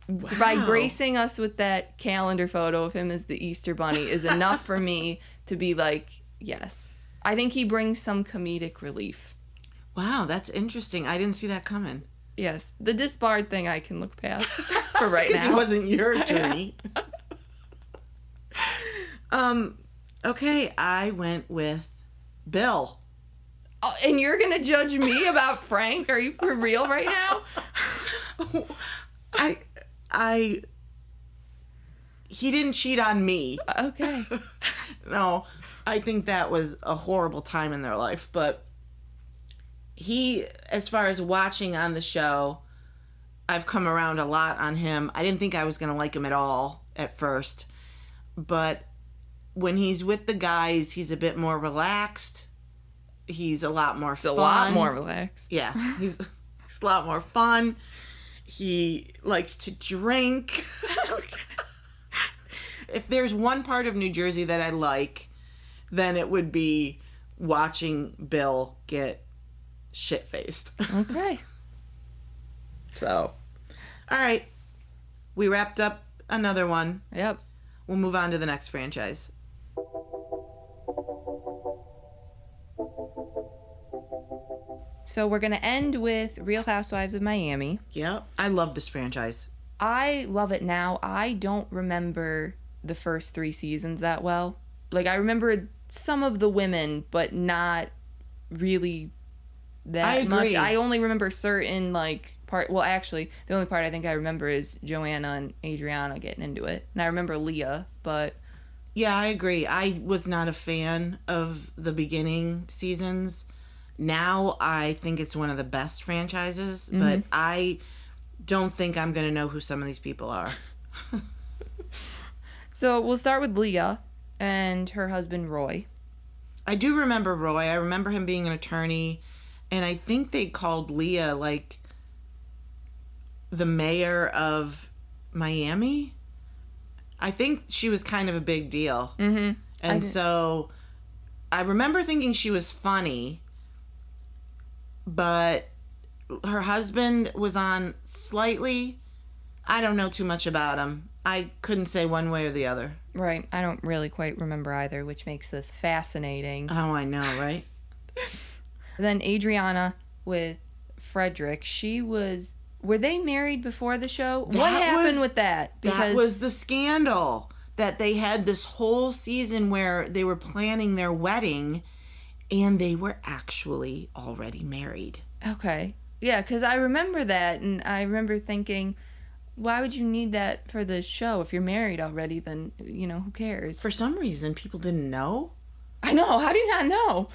Wow. By gracing us with that calendar photo of him as the Easter Bunny is enough for me to be like, yes. I think he brings some comedic relief. Wow, that's interesting. I didn't see that coming. Yes. The disbarred thing I can look past for right now. Because he wasn't your attorney. Okay, I went with Bill. Oh, and you're going to judge me about Frank? Are you for real right now? He didn't cheat on me. Okay. No, I think that was a horrible time in their life. But he, as far as watching on the show, I've come around a lot on him. I didn't think I was going to like him at all at first. But when he's with the guys, he's a bit more relaxed. He's a lot more fun. A lot more relaxed. Yeah, he's a lot more fun. He likes to drink. If there's one part of New Jersey that I like, then it would be watching Bill get shit-faced. Okay. So, all right. We wrapped up another one. Yep. We'll move on to the next franchise. So we're going to end with Real Housewives of Miami. Yep. I love this franchise. I love it now. I don't remember the first 3 seasons that well. Like, I remember some of the women, but not really that much. I only remember certain, like, part. Well, actually, the only part I think I remember is Joanna and Adriana getting into it. And I remember Leah, but... Yeah, I agree. I was not a fan of the beginning seasons. Now I think it's one of the best franchises, but I don't think I'm going to know who some of these people are. So we'll start with Leah and her husband Roy. I do remember Roy. I remember him being an attorney, and I think they called Leah like the mayor of Miami. I think she was kind of a big deal. Mm-hmm. And so I remember thinking she was funny, but her husband was on slightly. I don't know too much about him. I couldn't say one way or the other. Right. I don't really quite remember either, which makes this fascinating. Oh, I know, right? Then Adriana with Frederick, were they married before the show? What happened with that? Because that was the scandal, that they had this whole season where they were planning their wedding and they were actually already married. Okay. Yeah, because I remember that, and I remember thinking, why would you need that for the show? If you're married already, then, who cares? For some reason, people didn't know. I know. How do you not know?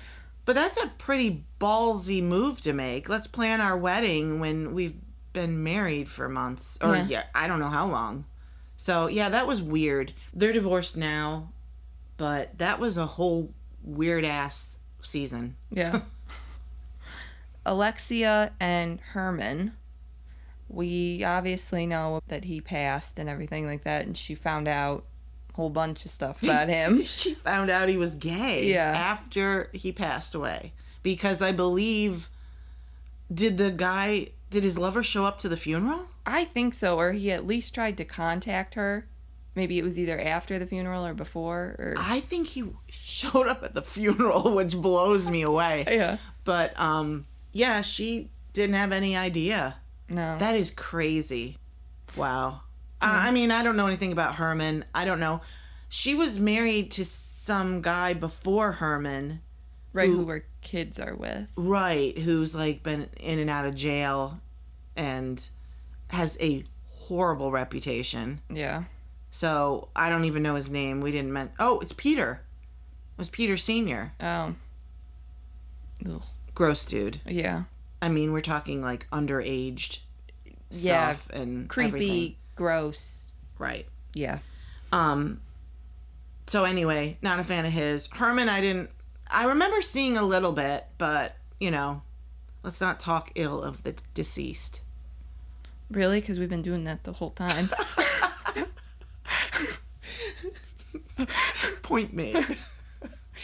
But that's a pretty ballsy move to make. Let's plan our wedding when we've been married for months. Or, I don't know how long. So, yeah, that was weird. They're divorced now, but that was a whole weird-ass season. Yeah. Alexia and Herman. We obviously know that he passed and everything like that, and she found out a whole bunch of stuff about him. She found out he was gay after he passed away. Because I believe, did his lover show up to the funeral? I think so, or he at least tried to contact her. Maybe it was either after the funeral or before. Or I think he showed up at the funeral, which blows me away. Yeah. But, yeah, she didn't have any idea. No. That is crazy. Wow. I mean, I don't know anything about Herman. I don't know. She was married to some guy before Herman. Right, who her kids are with. Right, who's like been in and out of jail and has a horrible reputation. Yeah. So, I don't even know his name. We didn't it's Peter. It was Peter Sr. Oh. Ugh. Gross dude. Yeah. I mean, we're talking like underaged stuff and creepy, everything. Gross. Right. Yeah. So anyway, not a fan of his. Herman, I remember seeing a little bit, but, let's not talk ill of the deceased. Really? Because we've been doing that the whole time. Point made.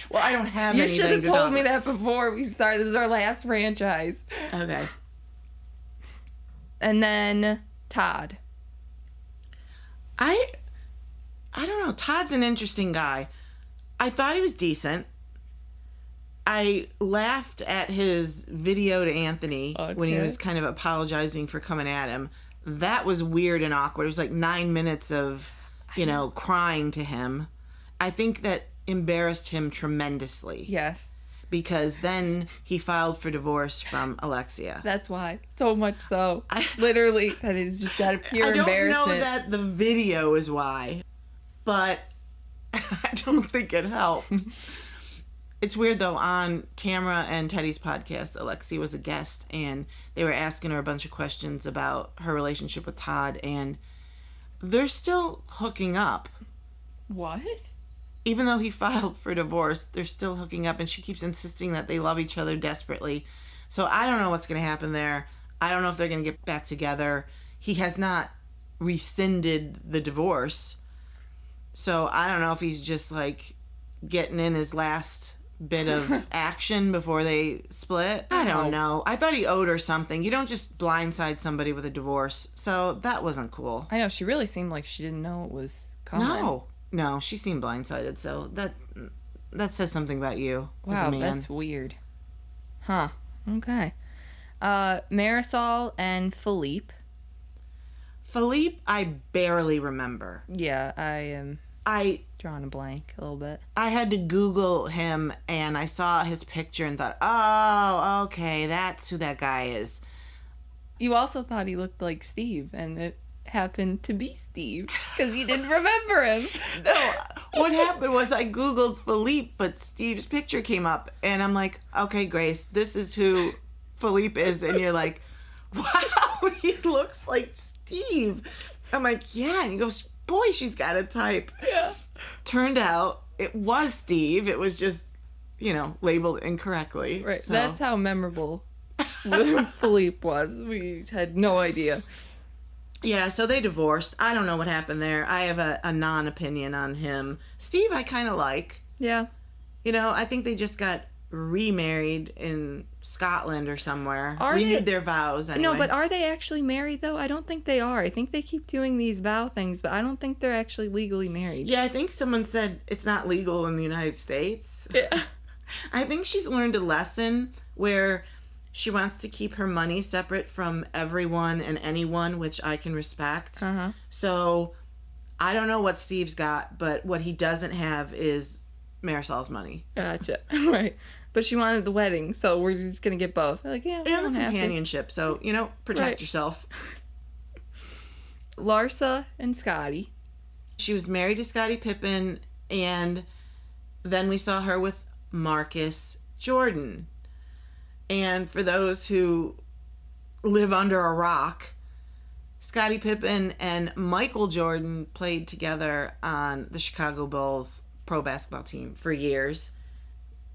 Well, I don't have anything to You should have told me that before we started. This is our last franchise. Okay. And then Todd. I don't know. Todd's an interesting guy. I thought he was decent. I laughed at his video to Anthony when he was kind of apologizing for coming at him. That was weird and awkward. It was like 9 minutes of, crying to him. I think that embarrassed him tremendously. Yes. Because then he filed for divorce from Alexia. That's why. So much so. Literally, that is just out of pure embarrassment. I don't know that the video is why, but I don't think it helped. It's weird, though. On Tamara and Teddy's podcast, Alexia was a guest, and they were asking her a bunch of questions about her relationship with Todd, and they're still hooking up. What? Even though he filed for divorce, they're still hooking up, and she keeps insisting that they love each other desperately. So I don't know what's going to happen there. I don't know if they're going to get back together. he has not rescinded the divorce. So I don't know if he's just like getting in his last bit of action before they split. I don't know. I thought he owed her something. You don't just blindside somebody with a divorce. So that wasn't cool. I know, she really seemed like she didn't know it was coming. No, she seemed blindsided. So that says something about you as a man. Wow, that's weird. Huh. Okay. Marisol and Philippe. Philippe, I barely remember. Yeah, I drawing a blank a little bit. I had to Google him, and I saw his picture and thought, oh, okay, that's who that guy is. You also thought he looked like Steve, and it happened to be Steve, because you didn't remember him. No, what happened was I Googled Philippe, but Steve's picture came up, and I'm like, okay, Grace, this is who Philippe is, and you're like, wow, he looks like Steve. I'm like, yeah, and he goes, boy, she's got a type. Yeah. Turned out it was Steve. It was just, labeled incorrectly. Right. So. That's how memorable Philippe was. We had no idea. Yeah, so they divorced. I don't know what happened there. I have a non-opinion on him. Steve, I kind of like. Yeah. I think they just got remarried in Scotland or somewhere. Are Renewed they? their vows anyway. No, but are they actually married, though? I don't think they are. I think they keep doing these vow things, but I don't think they're actually legally married. Yeah, I think someone said it's not legal in the United States. Yeah. I think she's learned a lesson where she wants to keep her money separate from everyone and anyone, which I can respect. Uh-huh. So I don't know what Steve's got, but what he doesn't have is Marisol's money. Gotcha. Right. But she wanted the wedding, so we're just going to get both. They're like, yeah, we And don't the have to. companionship. So, protect Right. yourself. Larsa and Scotty. She was married to Scottie Pippen, and then we saw her with Marcus Jordan. And for those who live under a rock, Scottie Pippen and Michael Jordan played together on the Chicago Bulls pro basketball team for years.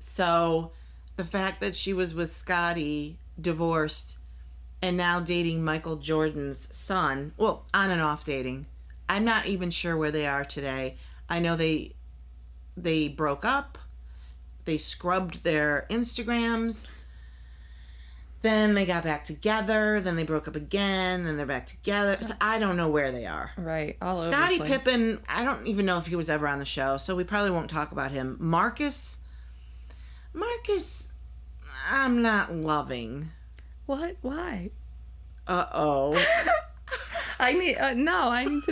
So the fact that she was with Scottie, divorced, and now dating Michael Jordan's son, well, on and off dating. I'm not even sure where they are today. I know they broke up. They scrubbed their Instagrams. Then they got back together. Then they broke up again. Then they're back together. So I don't know where they are. Right. All over Scottie the place. Pippen, I don't even know if he was ever on the show, so we probably won't talk about him. Marcus, I'm not loving. What? Why? Uh-oh. I need to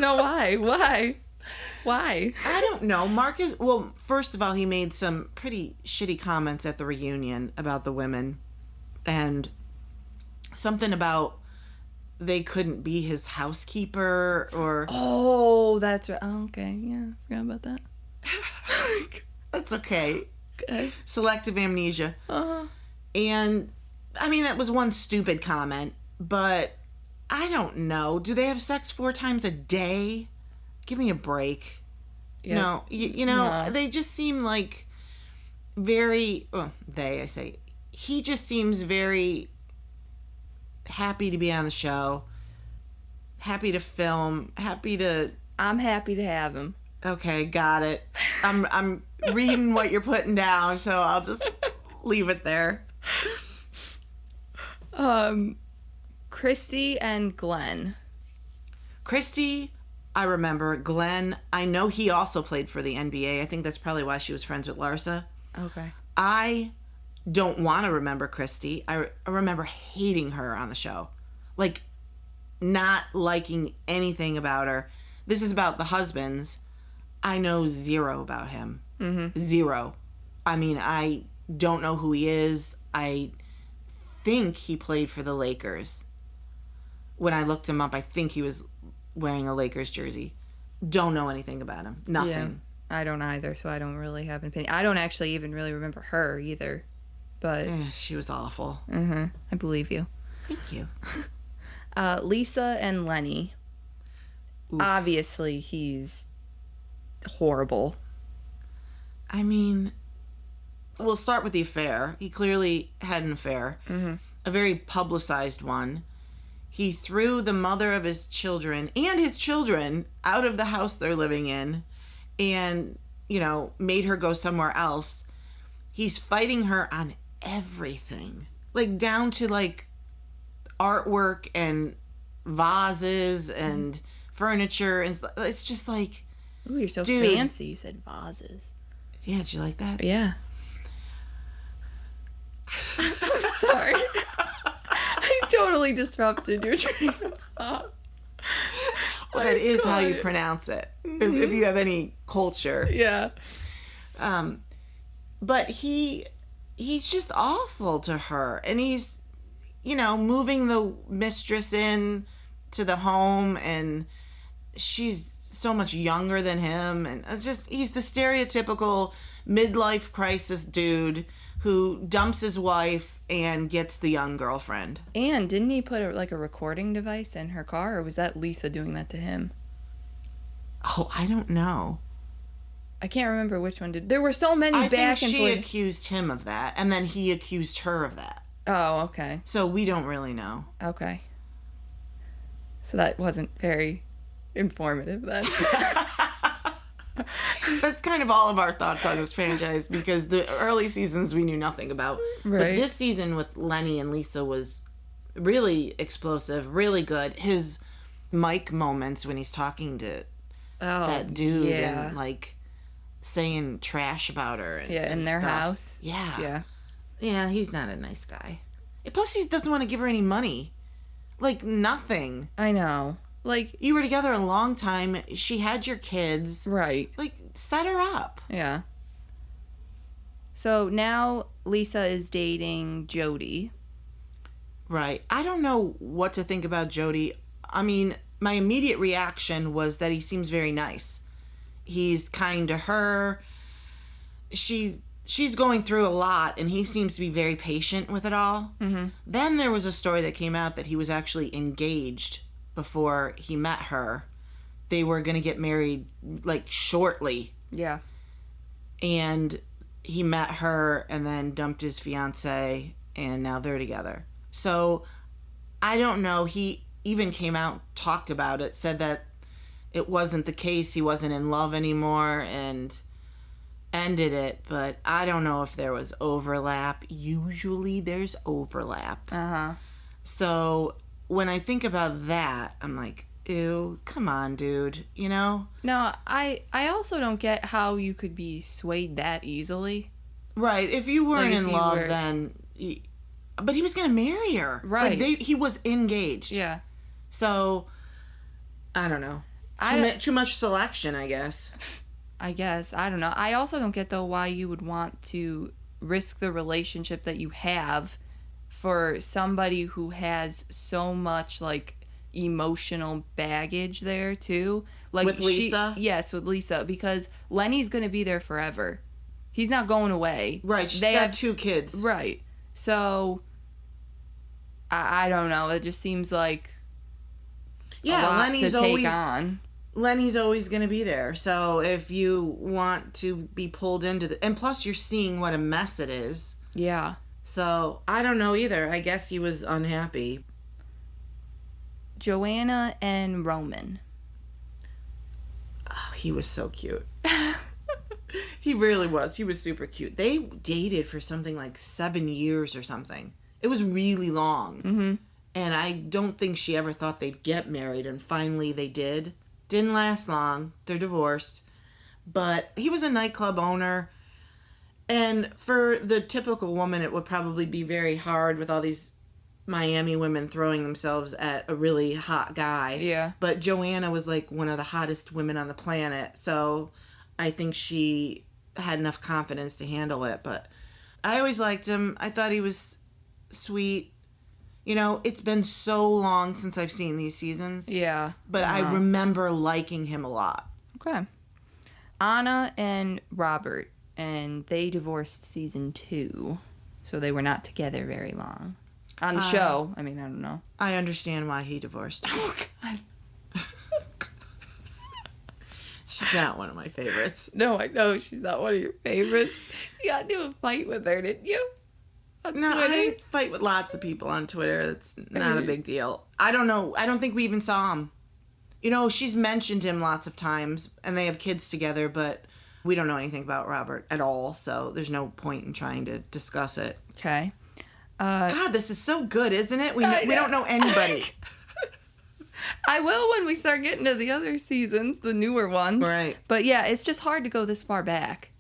know why. Why? I don't know. Marcus, well, first of all, he made some pretty shitty comments at the reunion about the women. And something about they couldn't be his housekeeper or... Oh, that's right. Oh, okay. Yeah, forgot about that. That's okay. Okay. Selective amnesia. Uh-huh. And, I mean, that was one stupid comment, but I don't know. Do they have sex 4 times a day? Give me a break. Yeah. No, No. They just seem like very... Oh, I say... He just seems very happy to be on the show, happy to film, I'm happy to have him. Okay, got it. I'm reading what you're putting down, so I'll just leave it there. Christy and Glenn. Christy, I remember. Glenn, I know he also played for the NBA. I think that's probably why she was friends with Larsa. Okay. I don't want to remember Christy. I remember hating her on the show. Like, not liking anything about her. This is about the husbands. I know zero about him. Mm-hmm. Zero. I mean, I don't know who he is. I think he played for the Lakers. When I looked him up, I think he was wearing a Lakers jersey. Don't know anything about him. Nothing. Yeah, I don't either, so I don't really have an opinion. I don't actually even really remember her either. But she was awful. I believe you. Thank you. Lisa and Lenny. Oof. Obviously, he's horrible. I mean, we'll start with the affair. He clearly had an affair. Mm-hmm. A very publicized one. he threw the mother of his children and his children out of the house they're living in and, you know, made her go somewhere else. He's fighting her on everything. Like, down to, like, artwork and vases and furniture. And it's just like... Ooh, you're so fancy. You said vases. Yeah, did you like that? Yeah. I'm sorry. I totally disrupted your train of thought. Well, that is how you pronounce it. Mm-hmm. If you have any culture. Yeah. But he's just awful to her. And he's, you know, moving the mistress in to the home, and she's so much younger than him. And it's just, he's the stereotypical midlife crisis dude who dumps his wife and gets the young girlfriend. And didn't he put a recording device in her car, or was that Lisa doing that to him? Oh, I don't know. I can't remember which one did. There were so many I back think and forth. she accused him of that, and then he accused her of that. Oh, okay. So we don't really know. Okay. So that wasn't very informative then. That's kind of all of our thoughts on this franchise, because the early seasons we knew nothing about. Right. But this season with Lenny and Lisa was really explosive, really good. His mic moments when he's talking to that dude and like saying trash about her. And, in their stuff. house. Yeah. Yeah, he's not a nice guy. Plus, he doesn't want to give her any money. Like, nothing. I know. Like, you were together a long time. She had your kids. Right. Like, set her up. Yeah. So now Lisa is dating Jody. Right. I don't know what to think about Jody. I mean, my immediate reaction was that he seems very nice. He's kind to her. She's going through a lot, and he seems to be very patient with it all. Mm-hmm. Then there was a story that came out that he was actually engaged before he met her. They were going to get married, like, shortly. Yeah. And he met her and then dumped his fiancée, and now they're together. So, I don't know. He even came out, talked about it, said that it wasn't the case. He wasn't in love anymore, and ended it. But I don't know if there was overlap. Usually there's overlap. Uh-huh. So when I think about that, I'm like, ew, come on, dude, you know? No, I also don't get how you could be swayed that easily. Right. If you weren't in love, then... But he was going to marry her. Right. Like, he was engaged. Yeah. So, I don't know. Too much selection, I guess. I guess. I don't know. I also don't get, though, why you would want to risk the relationship that you have for somebody who has so much, like, emotional baggage there, too. Like, with Lisa? Yes, with Lisa. Because Lenny's going to be there forever. He's not going away. Right. She's got 2 kids. Right. So, I don't know. It just seems like a lot Lenny's to take on. Lenny's always going to be there. So if you want to be pulled into and plus you're seeing what a mess it is. Yeah. So I don't know either. I guess he was unhappy. Joanna and Roman. Oh, he was so cute. He really was. He was super cute. They dated for something like 7 years or something. It was really long. Mm-hmm. And I don't think she ever thought they'd get married. And finally they did. Didn't last long. They're divorced. But he was a nightclub owner. And for the typical woman, it would probably be very hard with all these Miami women throwing themselves at a really hot guy. Yeah. But Joanna was like one of the hottest women on the planet. So I think she had enough confidence to handle it. But I always liked him. I thought he was sweet. You know, it's been so long since I've seen these seasons. Yeah. But I remember liking him a lot. Okay. Anna and Robert, and they divorced season 2. So they were not together very long. On the show. I mean, I don't know. I understand why he divorced her. Oh, God. She's not one of my favorites. No, I know she's not one of your favorites. You got into a fight with her, didn't you? No, Twitter. I fight with lots of people on Twitter. It's not a big deal. I don't know. I don't think we even saw him. You know, she's mentioned him lots of times, and they have kids together, but we don't know anything about Robert at all, so there's no point in trying to discuss it. Okay. God, this is so good, isn't it? We don't know anybody. I will when we start getting to the other seasons, the newer ones. Right. But yeah, it's just hard to go this far back.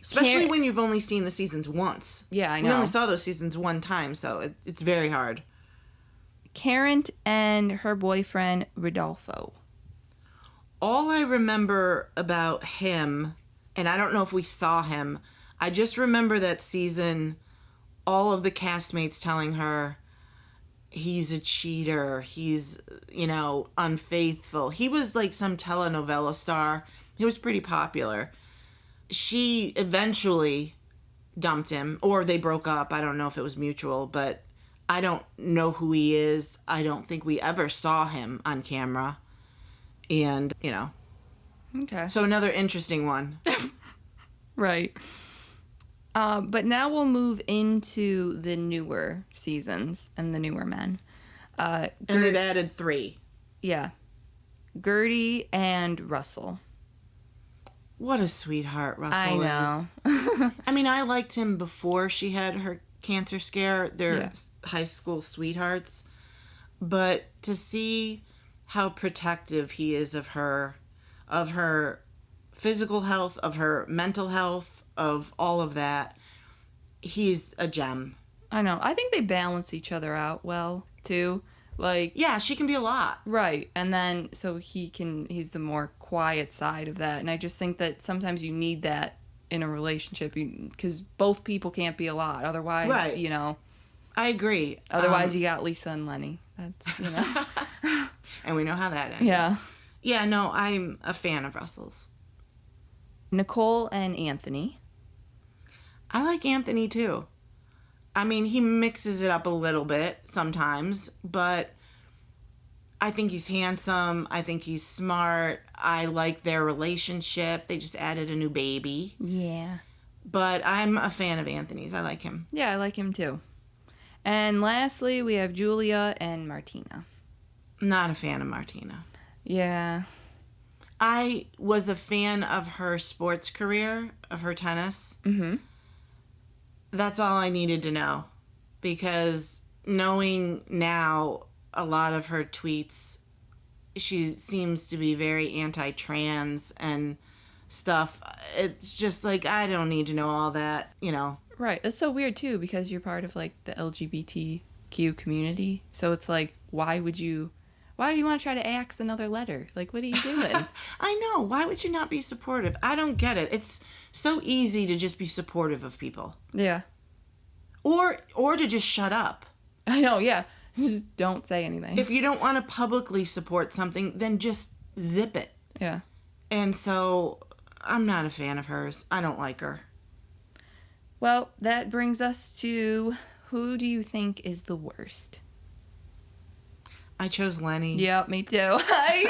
Especially when you've only seen the seasons once. Yeah, I know. We only saw those seasons one time, so it's very hard. Karen and her boyfriend, Rodolfo. All I remember about him, and I don't know if we saw him, I just remember that season, all of the castmates telling her, he's a cheater, he's, unfaithful. He was like some telenovela star. He was pretty popular. She eventually dumped him, or they broke up. I don't know if it was mutual, but I don't know who he is. I don't think we ever saw him on camera. And, Okay. So another interesting one. Right. But now we'll move into the newer seasons and the newer men. And they've added 3. Yeah. Guerdy and Russell. What a sweetheart Russell I know. is. I mean, I liked him before she had her cancer scare. They're high school sweethearts. But to see how protective he is of her physical health, of her mental health, of all of that, he's a gem. I know. I think they balance each other out well, too. Like, yeah, she can be a lot. Right. And then, so he's the more quiet side of that. And I just think that sometimes you need that in a relationship, because both people can't be a lot. Otherwise, right. I agree. Otherwise, you got Lisa and Lenny. That's, And we know how that ended. Yeah. Yeah, no, I'm a fan of Russell's. Nicole and Anthony. I like Anthony, too. I mean, he mixes it up a little bit sometimes, but I think he's handsome. I think he's smart. I like their relationship. They just added a new baby. Yeah. But I'm a fan of Anthony's. I like him. Yeah, I like him, too. And lastly, we have Julia and Martina. Not a fan of Martina. Yeah. I was a fan of her sports career, of her tennis. Mm-hmm. That's all I needed to know. Because knowing now a lot of her tweets, she seems to be very anti-trans and stuff. It's just like, I don't need to know all that, Right. It's so weird, too, because you're part of, like, the LGBTQ community. So it's like, why do you want to try to axe another letter? Like, what are you doing? I know. Why would you not be supportive? I don't get it. It's so easy to just be supportive of people. Yeah. Or to just shut up. I know, yeah. Just don't say anything. If you don't want to publicly support something, then just zip it. Yeah. And so I'm not a fan of hers. I don't like her. Well, that brings us to, who do you think is the worst? I chose Lenny. Yep, me too. I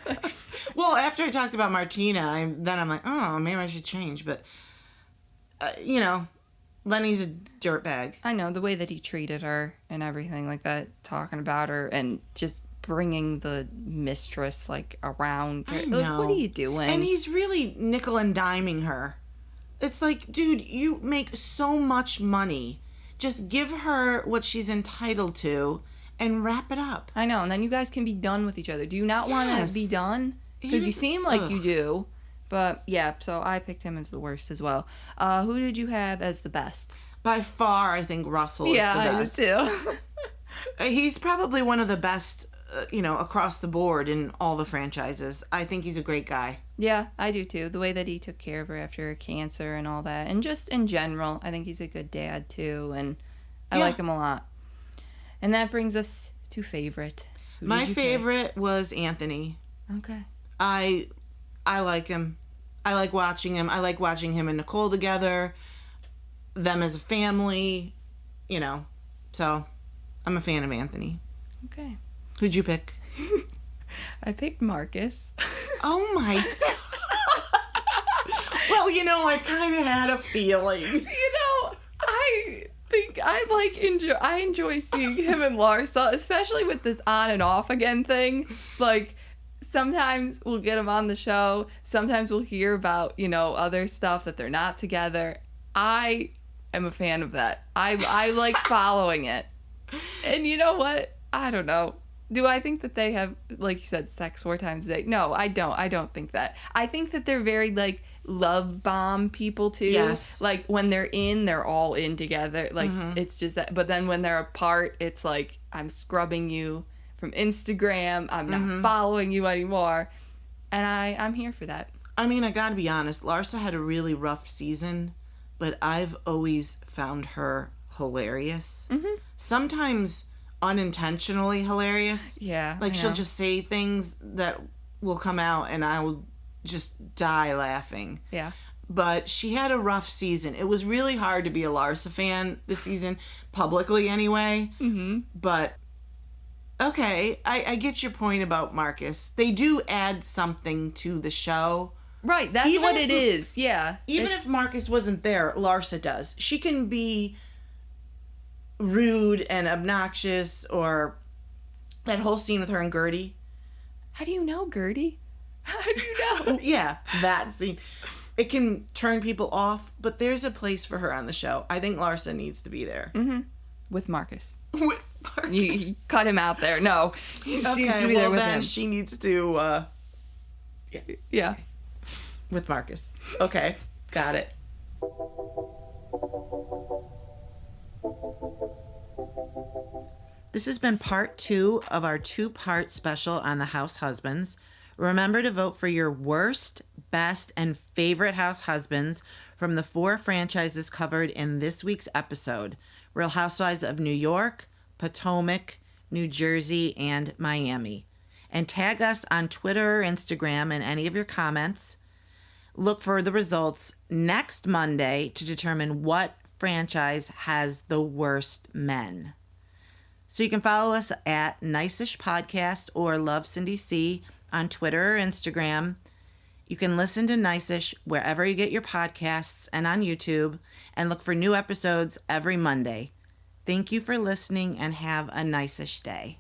had a Well, after I talked about Martina, I'm like, oh, maybe I should change. But, Lenny's a dirtbag. I know, the way that he treated her and everything like that, talking about her and just bringing the mistress, around. I Like, know. what are you doing? And he's really nickel and diming her. It's like, dude, you make so much money. Just give her what she's entitled to and wrap it up. I know, and then you guys can be done with each other. Do you not want to be done? Because you seem like you do. But, yeah, so I picked him as the worst as well. Who did you have as the best? By far, I think Russell is the best. Yeah, I do too. He's probably one of the best, across the board in all the franchises. I think he's a great guy. Yeah, I do too. The way that he took care of her after her cancer and all that. And just in general, I think he's a good dad too. And I like him a lot. And that brings us to favorite. My favorite was Anthony. Okay. I like him. I like watching him. I like watching him and Nicole together. Them as a family. So I'm a fan of Anthony. Okay. Who'd you pick? I picked Marcus. Oh my God. Well, I kind of had a feeling. I think I enjoy seeing him and Larsa, especially with this on and off again thing. Like, sometimes we'll get them on the show. Sometimes we'll hear about, other stuff that they're not together. I am a fan of that. I like following it. And you know what? I don't know. Do I think that they have, like you said, sex 4 times a day? No, I don't. I don't think that. I think that they're very, like, love bomb people, too. Yes. Like, when they're in, they're all in together. Like, it's just that. But then when they're apart, it's like, I'm scrubbing you from Instagram. I'm not following you anymore. And I'm here for that. I mean, I gotta be honest. Larsa had a really rough season, but I've always found her hilarious. Sometimes unintentionally hilarious. Yeah. Like, she'll just say things that will come out and I will just die laughing. Yeah. But she had a rough season. It was really hard to be a Larsa fan this season, publicly anyway. But, okay, I get your point about Marcus. They do add something to the show. Right, that's what it is. Yeah. Even if Marcus wasn't there, Larsa does. She can be rude and obnoxious, or that whole scene with her and Guerdy. How do you know, Guerdy? How do you know? Yeah, that scene. It can turn people off, but there's a place for her on the show. I think Larsa needs to be there. With Marcus. With Marcus. You cut him out there. No. She needs to be there with him. She needs to, Yeah. with Marcus. Okay, got it. This has been part 2 of our 2-part special on the House Husbands. Remember to vote for your worst, best, and favorite House Husbands from the 4 franchises covered in this week's episode: Real Housewives of New York, Potomac, New Jersey, and Miami. And tag us on Twitter or Instagram in any of your comments. Look for the results next Monday to determine what franchise has the worst men. So you can follow us at Nice-ish Podcast or Love Cindy C on Twitter or Instagram. You can listen to Nice-ish wherever you get your podcasts and on YouTube, and look for new episodes every Monday. Thank you for listening and have a nice-ish day.